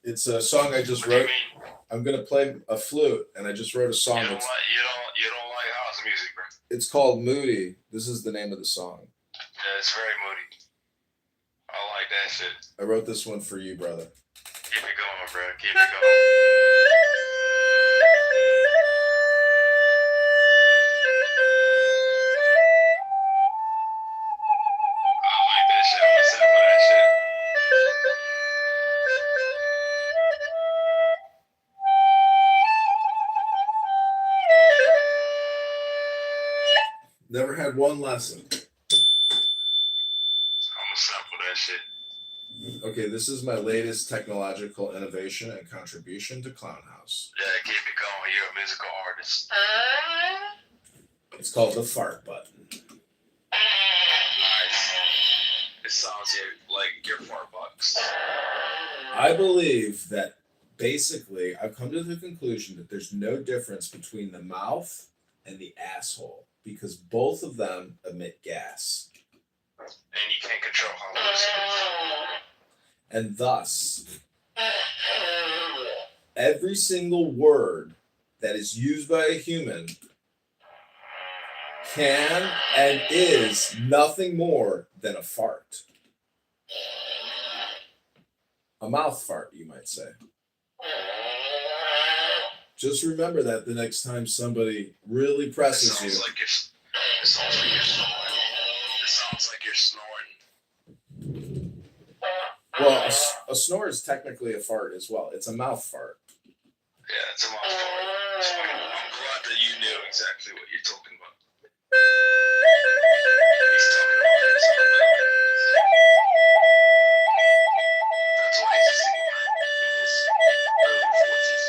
It's a song I just What do you wrote. mean? I'm gonna play a flute, and I just wrote a song. You don't like house music, bro. It's called Moody. This is the name of the song. Yeah, it's very moody. I like that shit. I wrote this one for you, brother. Keep it going, bro. Keep it going. I like that shit. I'm gonna sample that shit. Never had one lesson. I'm gonna sample that shit. Okay, this is my latest technological innovation and contribution to Clown House. Yeah, keep it going. You're a musical artist. It's called the fart button. Nice. It sounds like your $4. I believe that basically I've come to the conclusion that there's no difference between the mouth and the asshole because both of them emit gas. And you can't control how loose it is. And thus, every single word that is used by a human can and is nothing more than a fart. A mouth fart, you might say. Just remember that the next time somebody really presses you. It sounds like you're snoring. It sounds like you're snoring. Well, a snore is technically a fart as well. It's a mouth fart. Yeah, it's a mouth fart. So I'm glad that you knew exactly what you're talking about. He's talking about himself. That's why he's a single man in his early 40s.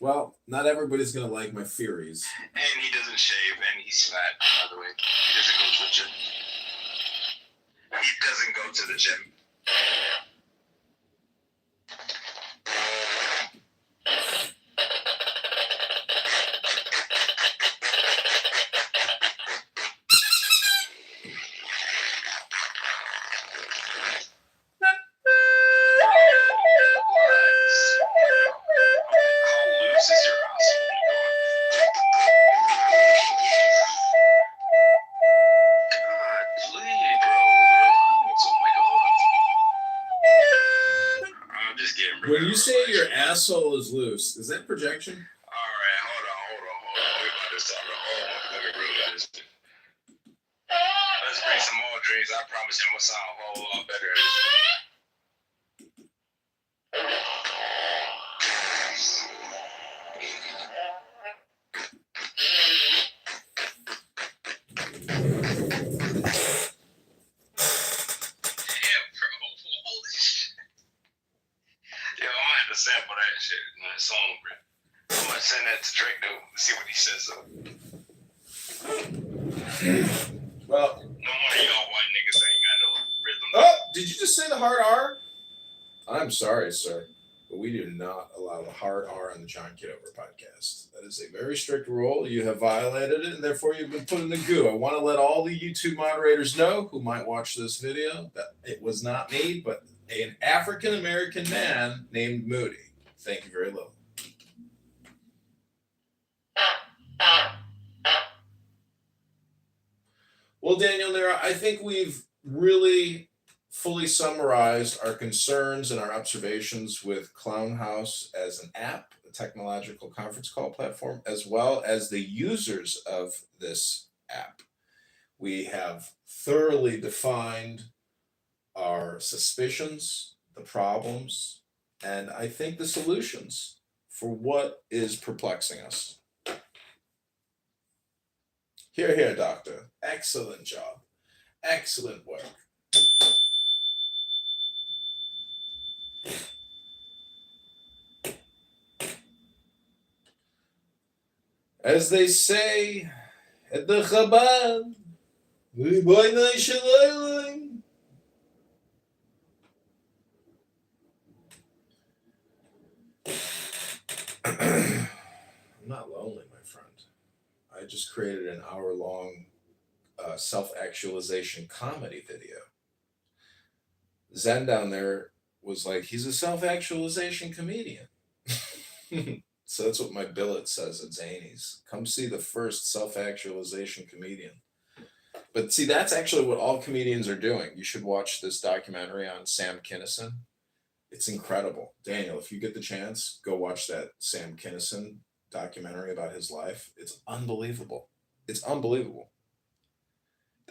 Well, not everybody's going to like my theories. And he doesn't shave, and he's fat, by the way. He doesn't go to the gym. He doesn't go to the gym. How loose is your asshole? God, please, bro. Relax. Oh my God. just getting. When you say your asshole is loose, is that projection? All right, hold on. We about to start the whole motherfucking real. Let's bring some more drinks. I promise you, I'm gonna sound a whole lot better. Yo, I'm gonna have to sample that shit in that song, bro. I'm gonna send that to Drake though, see what he says. Well, No more of y'all white niggas ain't got no rhythm. oh, did you just say the hard R? I'm sorry, sir, but we do not allow the hard R on the John Kitover podcast. That is a very strict rule. You have violated it, and therefore you've been put in the goo. I want to let all the YouTube moderators know who might watch this video that it was not me, but an African-American man named Moody. Thank you very little. Well, Daniel, Nera, I think we've really fully summarized our concerns and our observations with Clown House as an app, a technological conference call platform, as well as the users of this app. We have thoroughly defined our suspicions, the problems, and I think the solutions for what is perplexing us. Here, here, doctor. Excellent job. Excellent work. As they say at the Chabad, I'm not lonely, my friend. I just created an hour-long self-actualization comedy video. Zen down there was like, he's a self-actualization comedian. So that's what my billet says at Zany's. Come see the first self-actualization comedian. But see, that's actually what all comedians are doing. You should watch this documentary on Sam Kinison. It's incredible. Daniel, if you get the chance, go watch that Sam Kinison documentary about his life. It's unbelievable. It's unbelievable.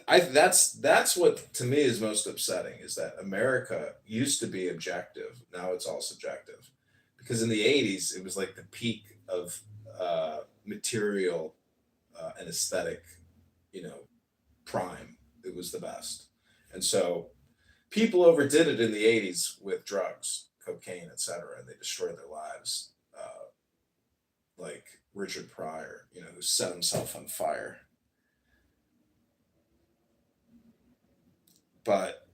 That's what to me is most upsetting, is that America used to be objective. Now it's all subjective. Because in the 80s, it was like the peak of material and aesthetic, prime. It was the best. And so people overdid it in the 80s with drugs, cocaine, etc., and they destroyed their lives. Like Richard Pryor, who set himself on fire. But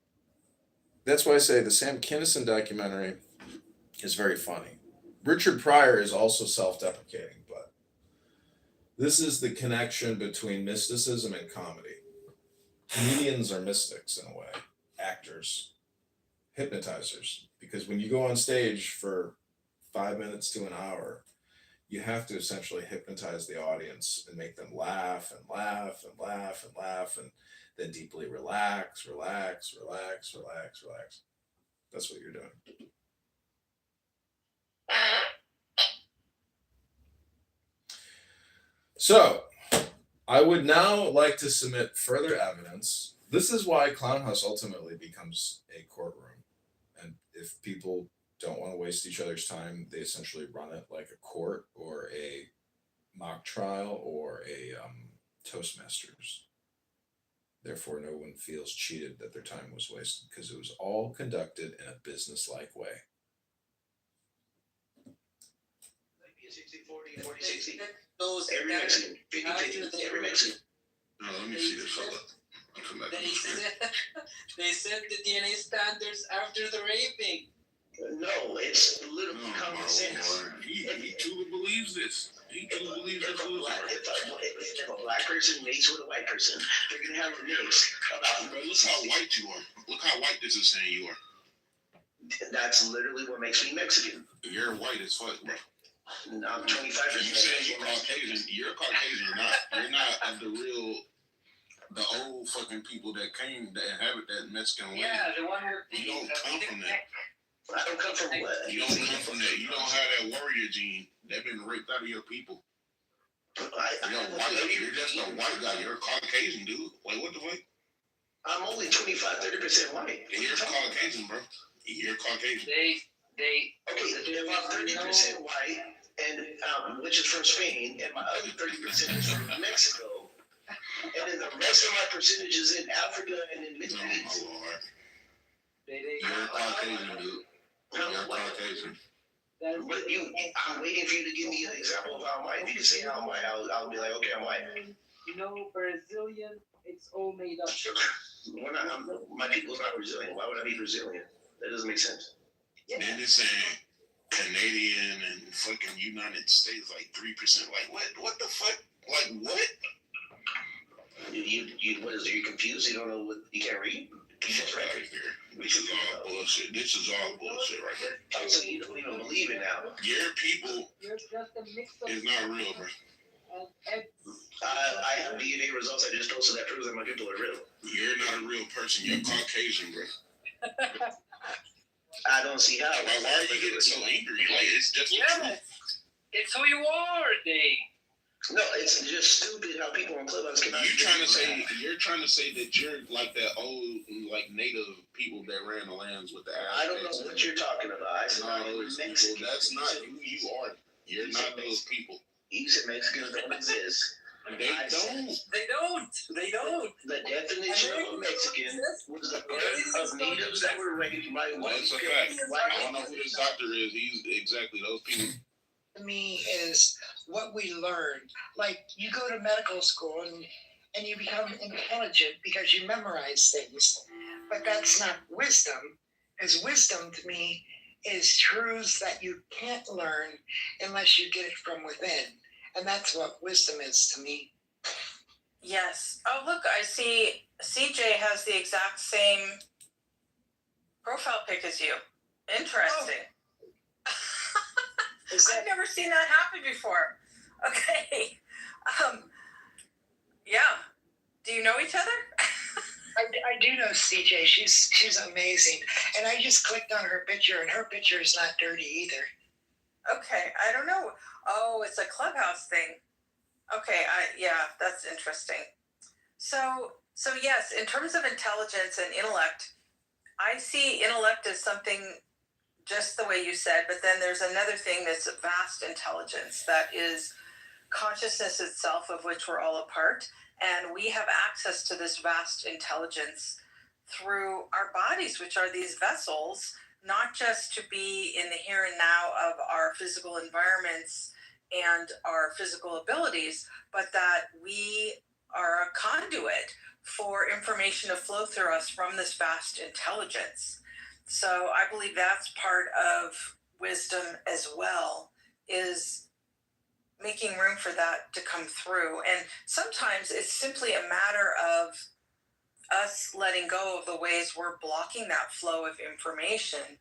that's why I say the Sam Kinison documentary is very funny. Richard Pryor is also self-deprecating, but this is the connection between mysticism and comedy. Comedians are mystics in a way, actors, hypnotizers, because when you go on stage for 5 minutes to an hour, you have to essentially hypnotize the audience and make them laugh and laugh and laugh and laugh and then deeply relax. That's what you're doing. So, I would now like to submit further evidence. This is why Clown House ultimately becomes a courtroom. And if people don't want to waste each other's time, they essentially run it like a court or a mock trial or a Toastmasters. Therefore, no one feels cheated that their time was wasted because it was all conducted in a business-like way. 60-40, 40-60. Every Mexican, 50-50, every Mexican. No, let me see this fella. I'll come back. They set the DNA standards after the raping. No, it's literally common sense. He truly believes this. He truly believes this. If a black person mates with a white person, they're gonna have a mix. Bro, look how white you are. Look how white this is saying you are. That's literally what makes me Mexican. You're white as fuck, bro. I'm 25%. You say you're Caucasian. You're Caucasian. You're not of the old fucking people that inhabit that Mexican land. Yeah, the one where You don't come from that. I don't come from what? You don't come from that. You don't have that warrior gene. They've been raped out of your people. You're just a white guy. You're a Caucasian dude. Like, what the fuck? I'm only 25-30% white. You're Caucasian, bro. You're Caucasian. They Okay, if I'm 30% white, and which is from Spain, and my other 30% is from Mexico, and then the rest of my percentage is in Africa and in Middle East. Oh, my Lord. they You're Caucasian, dude. You're Caucasian. that's But I'm waiting for you to give me an example of how I'm white. If you can say how I'm white, I'll be like, okay, I'm white. you know, Brazilian, it's all made up. My people's not Brazilian. Why would I be Brazilian? That doesn't make sense. Then they're saying Canadian and fucking United States like 3%. Like, what the fuck? Like, what? What is it? You confused? You don't know what you can't read? Shit right here. This is all bullshit. This is all bullshit right here. Oh, so you don't even believe it now? Your people You're just a mix of is not real, bro. and I have DNA results I just posted that proves that my people are real. You're not a real person. You're Caucasian, bro. I don't see how. Why are you getting so angry? Like, it's just the yeah, truth. it's who you are. No, it's just stupid how people on Clubhouse can. You're trying to say that you're like that old, like native people that ran the lands with the Aztecs. I don't know what you're talking about. I said Not those people. Mexican. That's not who you are. You're not those people. You said Mexicans don't exist. They don't. They don't. The definition of a Mexican was the birth of natives that were raised by white That's a fact. I don't know who this doctor is. He's exactly those people. To me is what we learn. Like you go to medical school and you become intelligent because you memorize things, but that's not wisdom. Because wisdom to me is truths that you can't learn unless you get it from within, and that's what wisdom is to me. Yes. Oh, look, I see CJ has the exact same profile pic as you. Interesting. I've never seen that happen before. Okay. Yeah. Do you know each other? I do know CJ. She's amazing, and I just clicked on her picture, and her picture is not dirty either. Okay. I don't know. Oh, it's a Clubhouse thing. Okay. Yeah, that's interesting. So yes, in terms of intelligence and intellect, I see intellect as something just the way you said, but then there's another thing that's vast intelligence that is consciousness itself, of which we're all a part. And we have access to this vast intelligence through our bodies, which are these vessels, not just to be in the here and now of our physical environments and our physical abilities, but that we are a conduit for information to flow through us from this vast intelligence. So I believe that's part of wisdom as well, is making room for that to come through. And sometimes it's simply a matter of us letting go of the ways we're blocking that flow of information.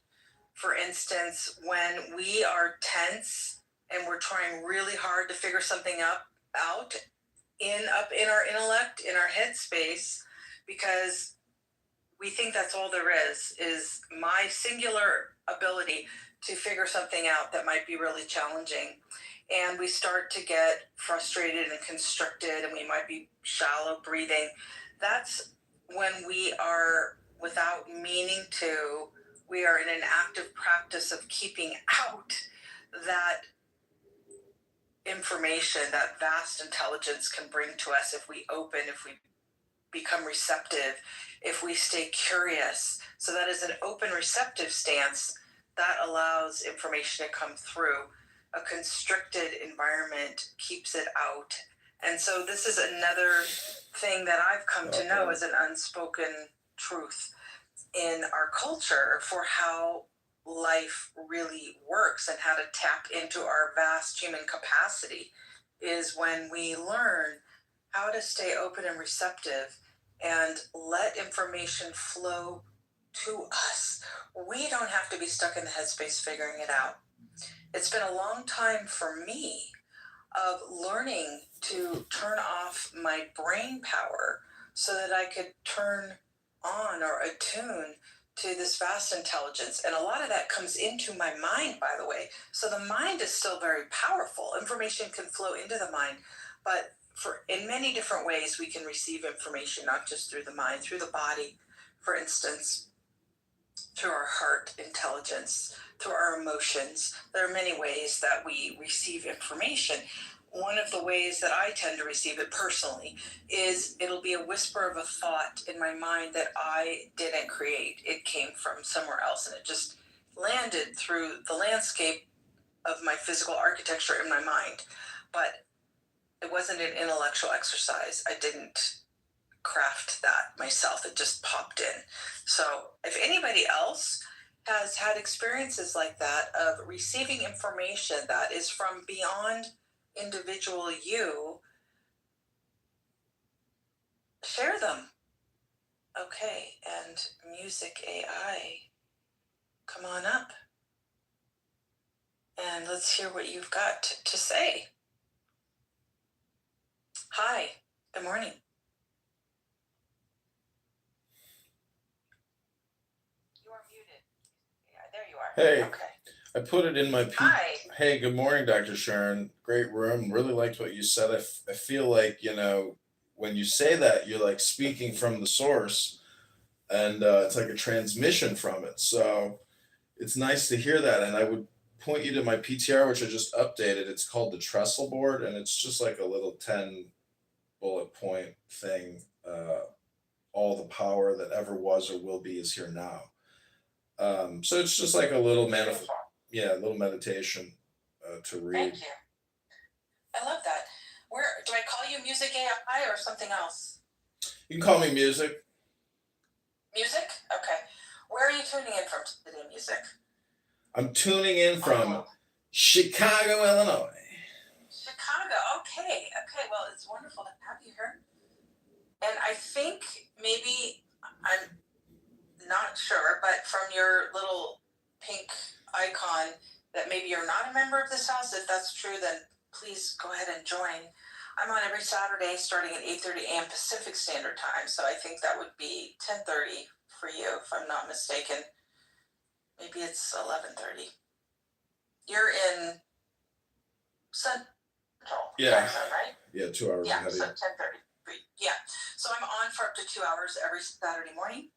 For instance, when we are tense and we're trying really hard to figure something out up in our intellect, in our headspace, because we think that's all there is my singular ability to figure something out that might be really challenging. And we start to get frustrated and constricted, and we might be shallow breathing. That's when we are, without meaning to, we are in an active practice of keeping out that information that vast intelligence can bring to us if we open, if we become receptive, if we stay curious. So that is an open, receptive stance that allows information to come through. A constricted environment keeps it out. And so this is another thing that I've come to know as an unspoken truth in our culture for how life really works and how to tap into our vast human capacity, is when we learn how to stay open and receptive and let information flow to us. We don't have to be stuck in the headspace figuring it out. It's been a long time for me of learning to turn off my brain power so that I could turn on or attune to this vast intelligence. And a lot of that comes into my mind, by the way. So the mind is still very powerful. Information can flow into the mind, but in many different ways we can receive information, not just through the mind, through the body, for instance, through our heart intelligence, through our emotions. There are many ways that we receive information. One of the ways that I tend to receive it personally is it'll be a whisper of a thought in my mind that I didn't create. It came from somewhere else and it just landed through the landscape of my physical architecture in my mind. But it wasn't an intellectual exercise. I didn't craft that myself. It just popped in. So if anybody else has had experiences like that of receiving information that is from beyond individual you, share them. Okay, and Music AI, come on up. And let's hear what you've got to say. Hi, good morning. You are muted. Yeah, there you are. Hey. Okay. I put it in my Hi. Hey, good morning, Dr. Sharon. Great room. Really liked what you said. I feel like, when you say that, you're like speaking from the source and it's like a transmission from it. So it's nice to hear that. And I would point you to my PTR, which I just updated. It's called the Trestle Board, and it's just like a little 10 bullet point thing. All the power that ever was or will be is here now. So it's just like a little meditation to read. Thank you. I love that. Where do I call you Music AI or something else? You can call me Music. Music? Okay. Where are you tuning in from today, Music? I'm tuning in from Chicago, Illinois. Chicago. Okay. Okay. Well, it's wonderful to have you here. And I think maybe, I'm not sure, but from your little pink icon that maybe you're not a member of this house. If that's true, then please go ahead and join. I'm on every Saturday starting at 8:30 a.m. Pacific Standard Time, so I think that would be 10:30 for you, if I'm not mistaken. Maybe it's 11:30. You're in Central Yeah. Time zone, right? Yeah, 2 hours Yeah, ahead of so you. 10:30. Yeah, so I'm on for up to 2 hours every Saturday morning.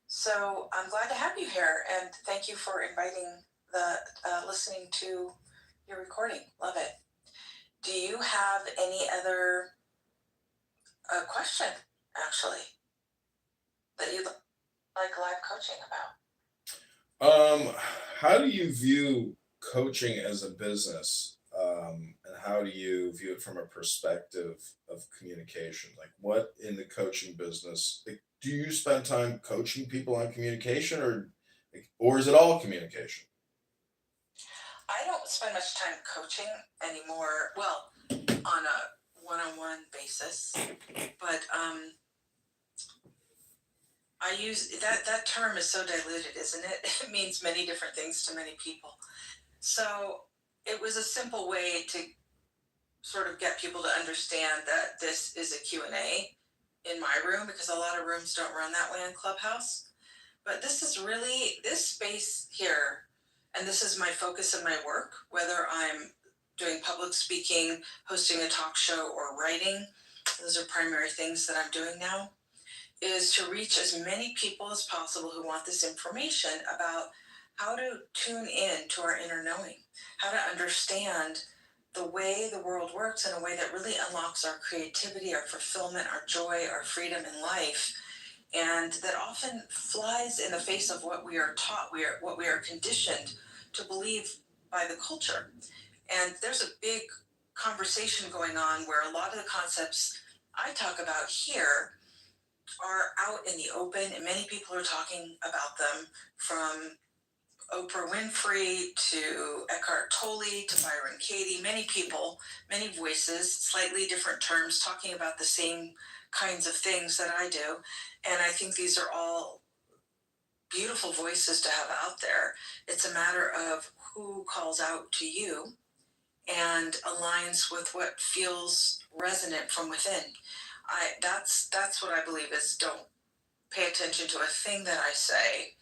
So I'm glad to have you here, and thank you for inviting listening to your recording. Love it. Do you have any other question, actually, that you'd like live coaching about? How do you view coaching as a business? And how do you view it from a perspective of communication? Like, what in the coaching business, like, do you spend time coaching people on communication, or is it all communication? I don't spend much time coaching anymore. Well, on a one-on-one basis, but I use that term is so diluted, isn't it? It means many different things to many people. So it was a simple way to sort of get people to understand that this is a Q&A in my room, because a lot of rooms don't run that way in Clubhouse. But this is really this space here, and this is my focus in my work, whether I'm doing public speaking, hosting a talk show, or writing. Those are primary things that I'm doing now, is to reach as many people as possible who want this information about how to tune in to our inner knowing, how to understand the way the world works in a way that really unlocks our creativity, our fulfillment, our joy, our freedom in life, and that often flies in the face of what we are taught, what we are conditioned to believe by the culture. And there's a big conversation going on where a lot of the concepts I talk about here are out in the open, and many people are talking about them, from Oprah Winfrey to Eckhart Tolle to Byron Katie. Many people, many voices, slightly different terms, talking about the same kinds of things that I do. And I think these are all beautiful voices to have out there. It's a matter of who calls out to you and aligns with what feels resonant from within. That's what I believe is, don't pay attention to a thing that I say.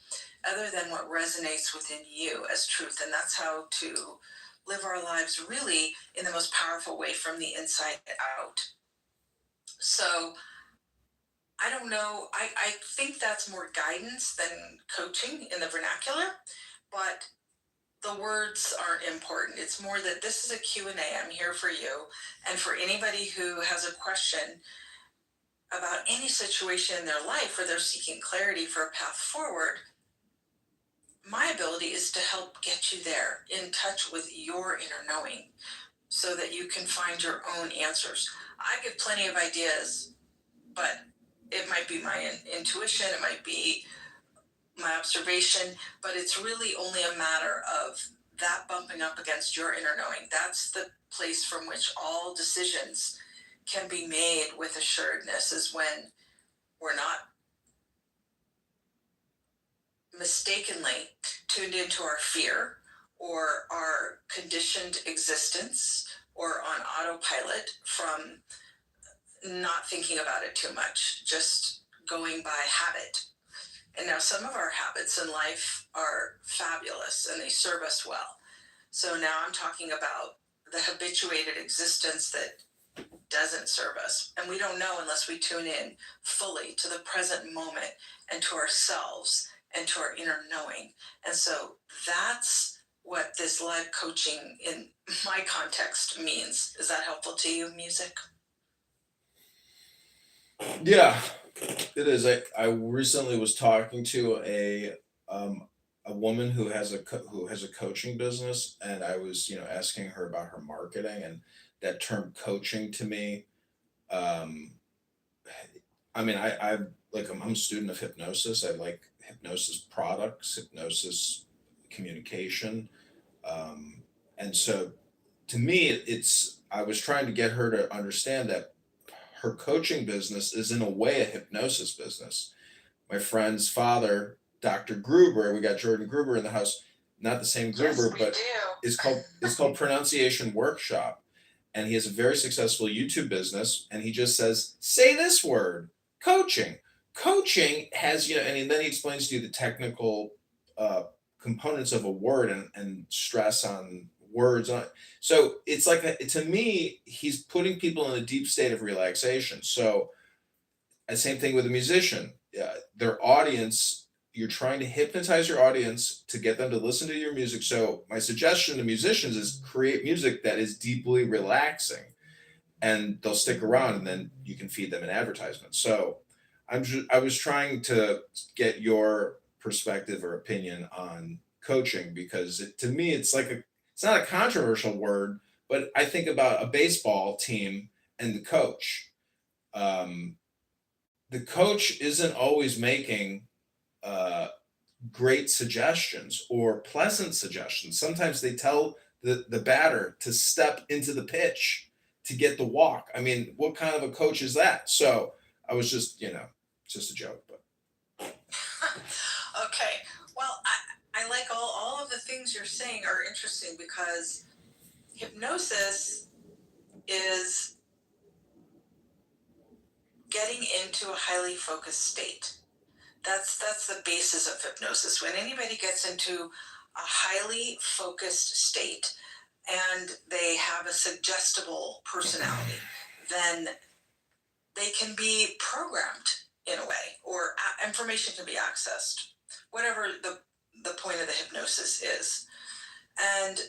other than what resonates within you as truth. And that's how to live our lives really in the most powerful way from the inside out. So I don't know. I think that's more guidance than coaching in the vernacular, but the words aren't important. It's more that this is a Q&A. I'm here for you. And for anybody who has a question about any situation in their life where they're seeking clarity for a path forward, my ability is to help get you there in touch with your inner knowing so that you can find your own answers. I give plenty of ideas, but it might be my intuition, it might be my observation, but it's really only a matter of that bumping up against your inner knowing. That's the place from which all decisions can be made with assuredness, is when we're not mistakenly tuned into our fear or our conditioned existence or on autopilot from not thinking about it too much, just going by habit. And now some of our habits in life are fabulous and they serve us well. So now I'm talking about the habituated existence that doesn't serve us. And we don't know unless we tune in fully to the present moment and to ourselves and to our inner knowing. And so that's what this live coaching in my context means. Is that helpful to you, music? Yeah, it is. I recently was talking to a woman who has who has a coaching business, and I was asking her about her marketing, and that term coaching to me. Um, I mean, I'm a student of hypnosis. I like hypnosis products, hypnosis communication, um, and so to me, it's I was trying to get her to understand that her coaching business is in a way a hypnosis business. My friend's father, Dr. Gruber, we got Jordan Gruber in the house, not the same Gruber, but it's called Pronunciation Workshop. And he has a very successful YouTube business, and he just says, say this word, coaching. Coaching has, and then he explains to you the technical uh, components of a word and stress on words on it. So it's like to me, he's putting people in a deep state of relaxation. So and same thing with a musician. Their audience, you're trying to hypnotize your audience to get them to listen to your music. So my suggestion to musicians is create music that is deeply relaxing, and they'll stick around, and then you can feed them an advertisement. So I was trying to get your perspective or opinion on coaching, because to me it's not a controversial word, but I think about a baseball team and Um, the coach isn't always making uh, great suggestions or pleasant suggestions. Sometimes they tell the batter to step into the pitch to get the walk. I mean, what kind of a coach is that? So I was just a joke, but Okay. Well, I like all of the things you're saying are interesting because hypnosis is getting into a highly focused state. That's the basis of hypnosis. When anybody gets into a highly focused state and they have a suggestible personality, then they can be programmed in a way, or information can be accessed, whatever the point of the hypnosis is. And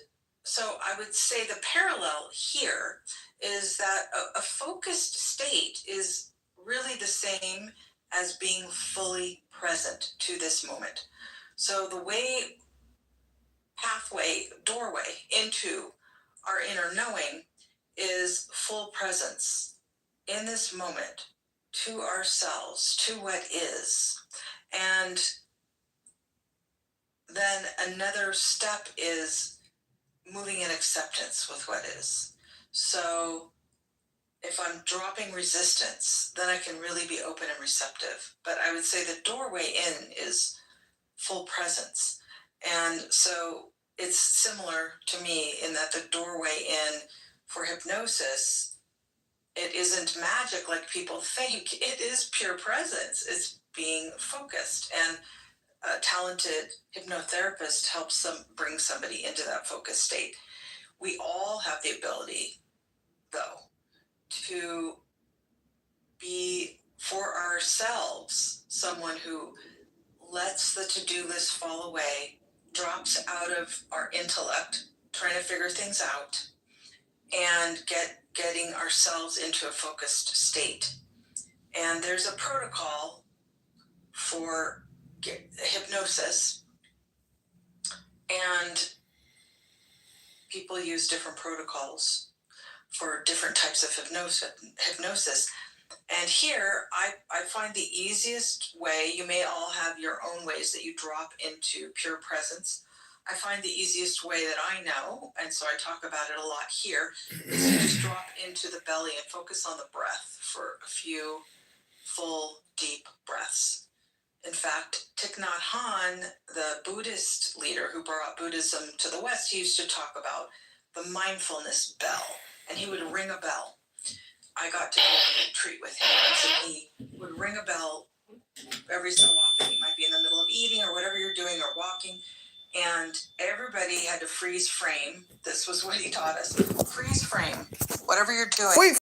so I would say the parallel here is that a focused state is really the same as being fully present to this moment. So the doorway into our inner knowing is full presence in this moment to ourselves, to what is. And then another step is moving in acceptance with what is. So if I'm dropping resistance, then I can really be open and receptive. But I would say the doorway in is full presence. And so it's similar to me in that the doorway in for hypnosis, it isn't magic like people think. It is pure presence. It's being focused. And a talented hypnotherapist helps them bring somebody into that focused state. We all have the ability, though, to be for ourselves someone who lets the to-do list fall away, drops out of our intellect, trying to figure things out, and getting ourselves into a focused state. And there's a protocol for hypnosis, and people use different protocols for different types of hypnosis. And here, I find the easiest way, you may all have your own ways that you drop into pure presence. I find the easiest way that I know, and so I talk about it a lot here, is to just drop into the belly and focus on the breath for a few full, deep breaths. In fact, Thich Nhat Hanh, the Buddhist leader who brought Buddhism to the West, he used to talk about the mindfulness bell, and he would ring a bell. I got to go on a retreat with him once, and he would ring a bell every so often. You might be in the middle of eating or whatever you're doing or walking, and everybody had to freeze frame. This was what he taught us. Freeze frame. Whatever you're doing.